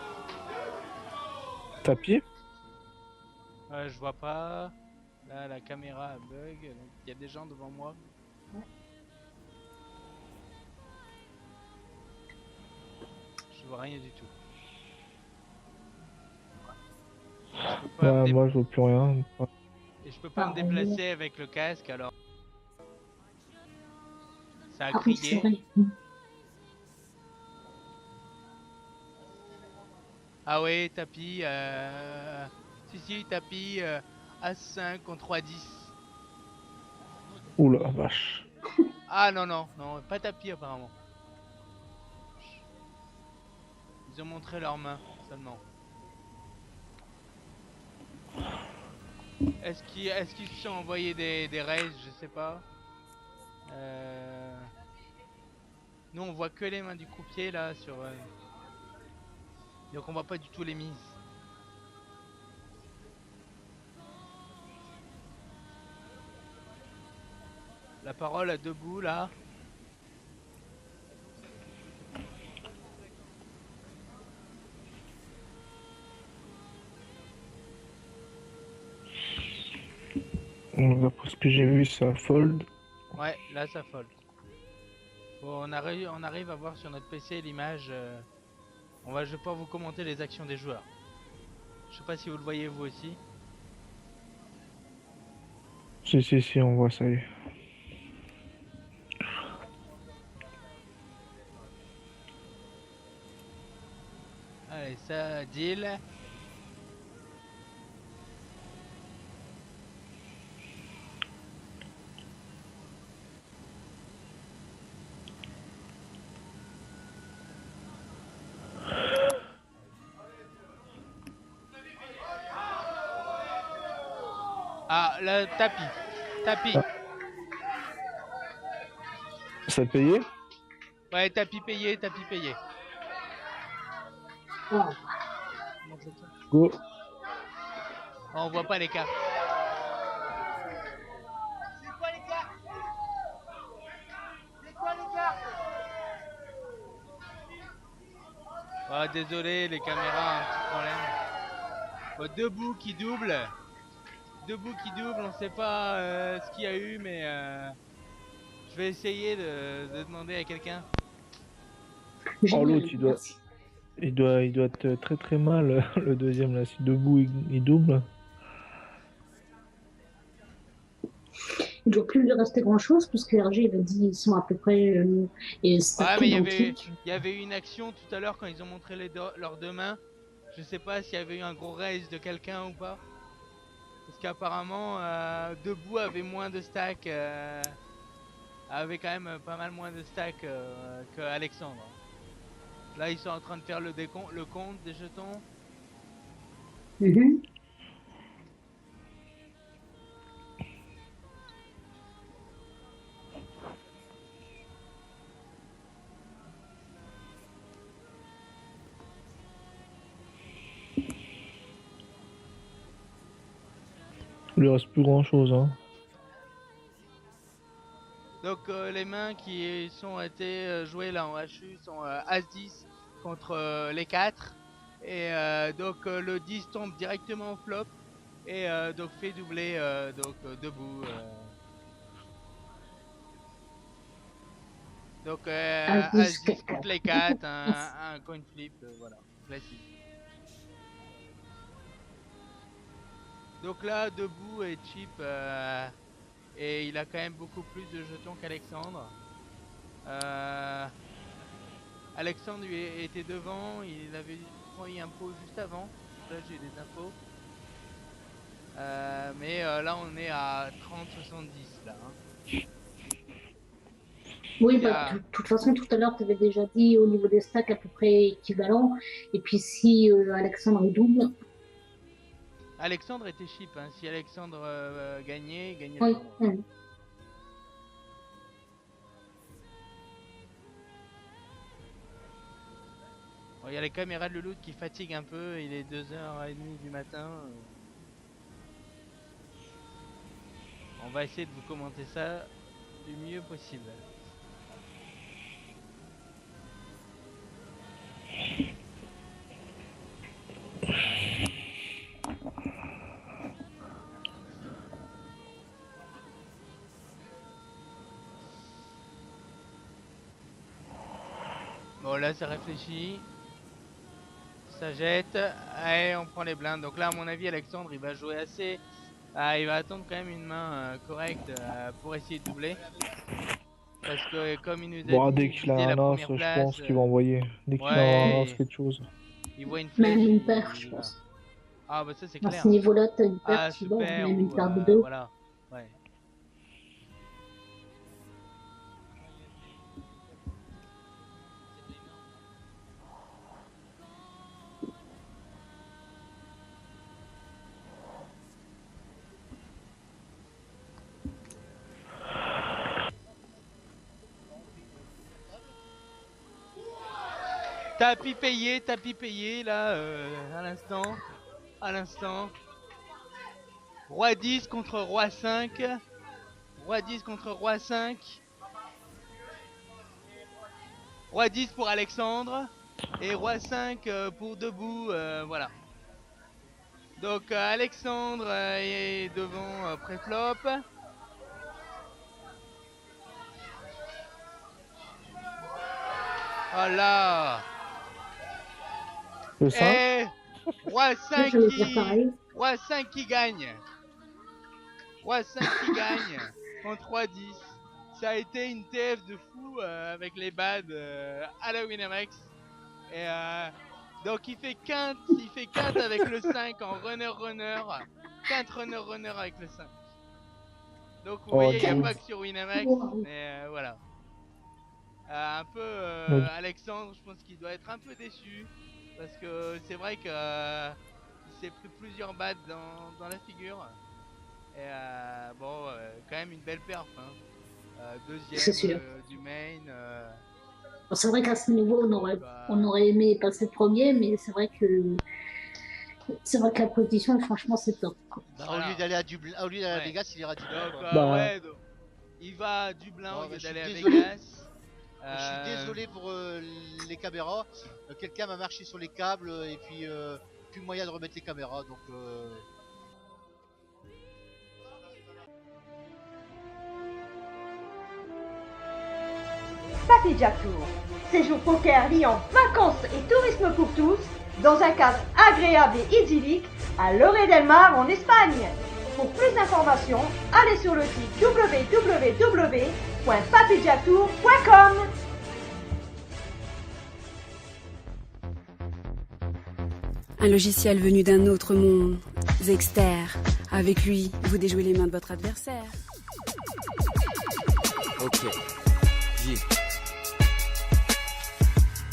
Tapis? Je vois pas. Là, la caméra bug, donc il y a des gens devant moi. Je vois rien du tout. Je peux pas me Ouais, dé- moi je vois plus rien. Et je peux pas me déplacer avec le casque alors. Ça a Ah oui, c'est crié. vrai. Ah ouais, tapis. Si, tapis. A5 contre A10. Oula, vache. Ah non, non, non, pas tapis apparemment. Ils ont montré leurs mains seulement. Est-ce qu'ils se sont envoyés des raids? Je sais pas. Nous on voit que les mains du croupier là sur. Donc on voit pas du tout les mises. La parole à debout là. D'après ce que j'ai vu, ça fold. Ouais, là ça fold. Bon, on arrive à voir sur notre PC l'image. Je vais pas vous commenter les actions des joueurs. Je sais pas si vous le voyez vous aussi. Si, on voit ça y est. Allez, ça deal. Ah, le tapis. Tapis. Ça a payé? Ouais, tapis payé, tapis payé. Oh. Go. Oh, on voit pas les cartes. Oh, désolé, les caméras ont un petit problème. Oh, debout qui double. Debout qui double, on sait pas ce qu'il y a eu, mais je vais essayer de demander à quelqu'un. Oh, Génial, l'autre, merci. il doit être très très mal, le deuxième là. Si debout, il double. Il ne doit plus lui rester grand-chose puisque RG il a dit ils sont à peu près et Ouais, mais stackés identiques. il y avait eu une action tout à l'heure quand ils ont montré leurs deux mains. Je sais pas s'il y avait eu un gros raise de quelqu'un ou pas. Parce qu'apparemment, debout avait moins de stack. Avait quand même pas mal moins de stack que Alexandre. Là, ils sont en train de faire le compte des jetons. Mhm. Il lui reste plus grand chose, hein. Donc les mains qui sont été jouées là en HU sont As-10 contre les 4. Et donc le 10 tombe directement au flop. Et donc fait doubler debout. Donc As-10, As-10 contre les 4, un coin flip, voilà, classique. Donc là, debout est cheap et il a quand même beaucoup plus de jetons qu'Alexandre. Alexandre lui était devant, il avait pris un pot juste avant. Là j'ai des infos. Mais là on est à 30-70 là. Hein. Oui, bah, de toute façon, tout à l'heure, tu avais déjà dit au niveau des stacks à peu près équivalent. Et puis si Alexandre est double. Alexandre était cheap, hein. Si Alexandre gagnait, il gagnait Oui. le tournoi. Bon, il y a les caméras de Leloup qui fatiguent un peu, il est 2h30 du matin. On va essayer de vous commenter ça du mieux possible. là c'est réfléchi. Ça jette. Allez, on prend les blindes. Donc là, à mon avis, Alexandre, il va jouer assez. Il va attendre quand même une main correcte pour essayer de doubler. Parce que comme il nous a Bon, dit, dès qu'il a viser la un as, première je place, pense qu'il va envoyer. Dès qu'il a ouais. un as, quelque chose. Il voit une flèche. Même une il paire, je va. pense. Ah bah ça c'est À clair. ce niveau-là, t'as une paire, Ah tu vois, super. même une Ou, paire de deux. voilà. Ouais. Tapis payé là à l'instant. Roi 10 contre Roi 5. Roi 10 contre Roi 5. Roi 10 pour Alexandre. Et Roi 5 pour Debout. Voilà. Donc Alexandre est devant préflop. Voilà. Le 5 Et Roi 5 Je vais dire pareil. Roi 5 qui gagne. Roi 5 qui gagne contre Roi 10. Ça a été une TF de fou avec les bads à la Winamax. Et donc il fait quinte avec le 5 en runner. Quinte runner avec le 5. Donc vous voyez, il n'y a pas que sur Winamax, mais voilà. Un peu Alexandre, je pense qu'il doit être un peu déçu. Parce que c'est vrai que il s'est pris plusieurs bads dans la figure. Et bon, quand même une belle perf. Hein. C'est sûr. Deuxième du main. Bon, c'est vrai qu'à ce niveau, on aurait aimé passer premier, mais c'est vrai que la position, franchement, c'est top. Quoi. Bah, Voilà. Au lieu d'aller à Dublin, au lieu d'aller à Ouais. Vegas, il ira à Dublin. Donc, quoi. Bah. ouais, donc, il va à Dublin Oh, au bah, lieu je suis d'aller à désolé. Vegas. Je suis désolé pour les caméras. Quelqu'un m'a marché sur les câbles et puis plus moyen de remettre les caméras. Donc Papy Jack Tour. Séjour poker liant vacances et tourisme pour tous dans un cadre agréable et idyllique à Lloret del Mar en Espagne. Pour plus d'informations, allez sur le site www.papyjacktour.com. Un logiciel venu d'un autre monde, Zexter. Avec lui, vous déjouez les mains de votre adversaire. Ok. Yeah.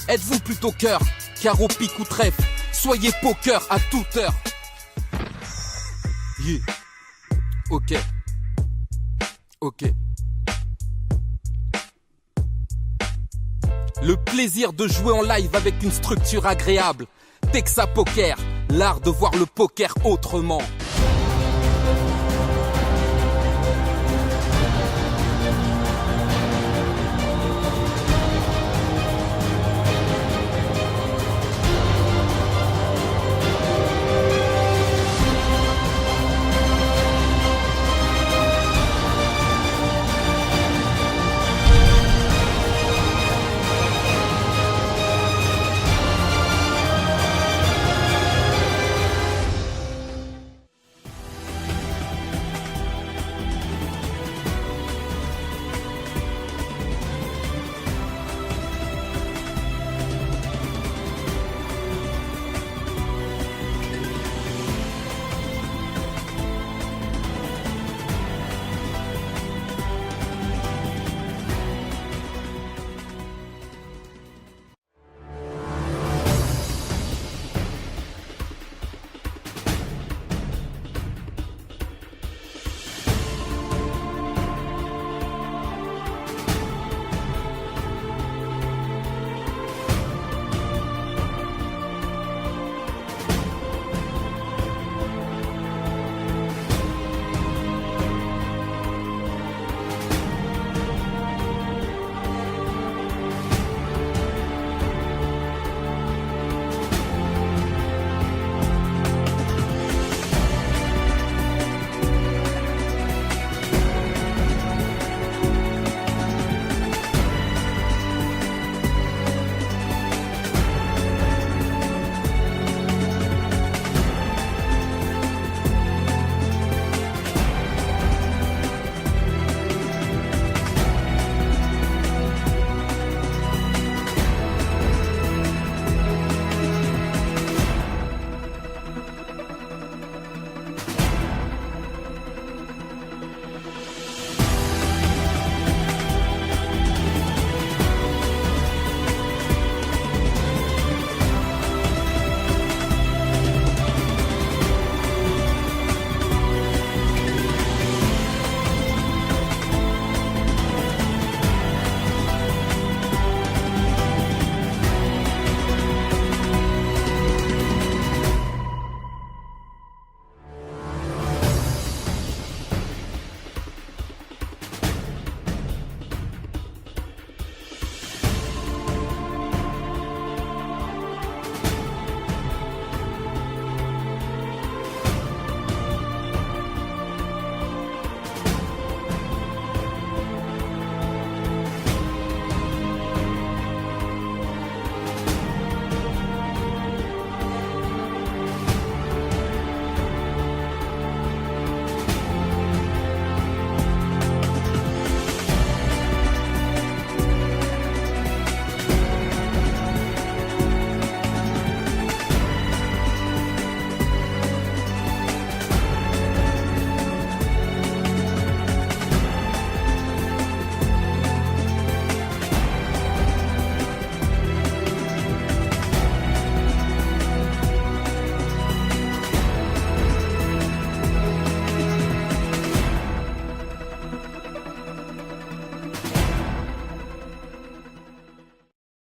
Êtes-vous plutôt cœur, carreau, pique ou trèfle? Soyez poker à toute heure. Yeah. Ok. Ok. Le plaisir de jouer en live avec une structure agréable. Texas Poker, l'art de voir le poker autrement.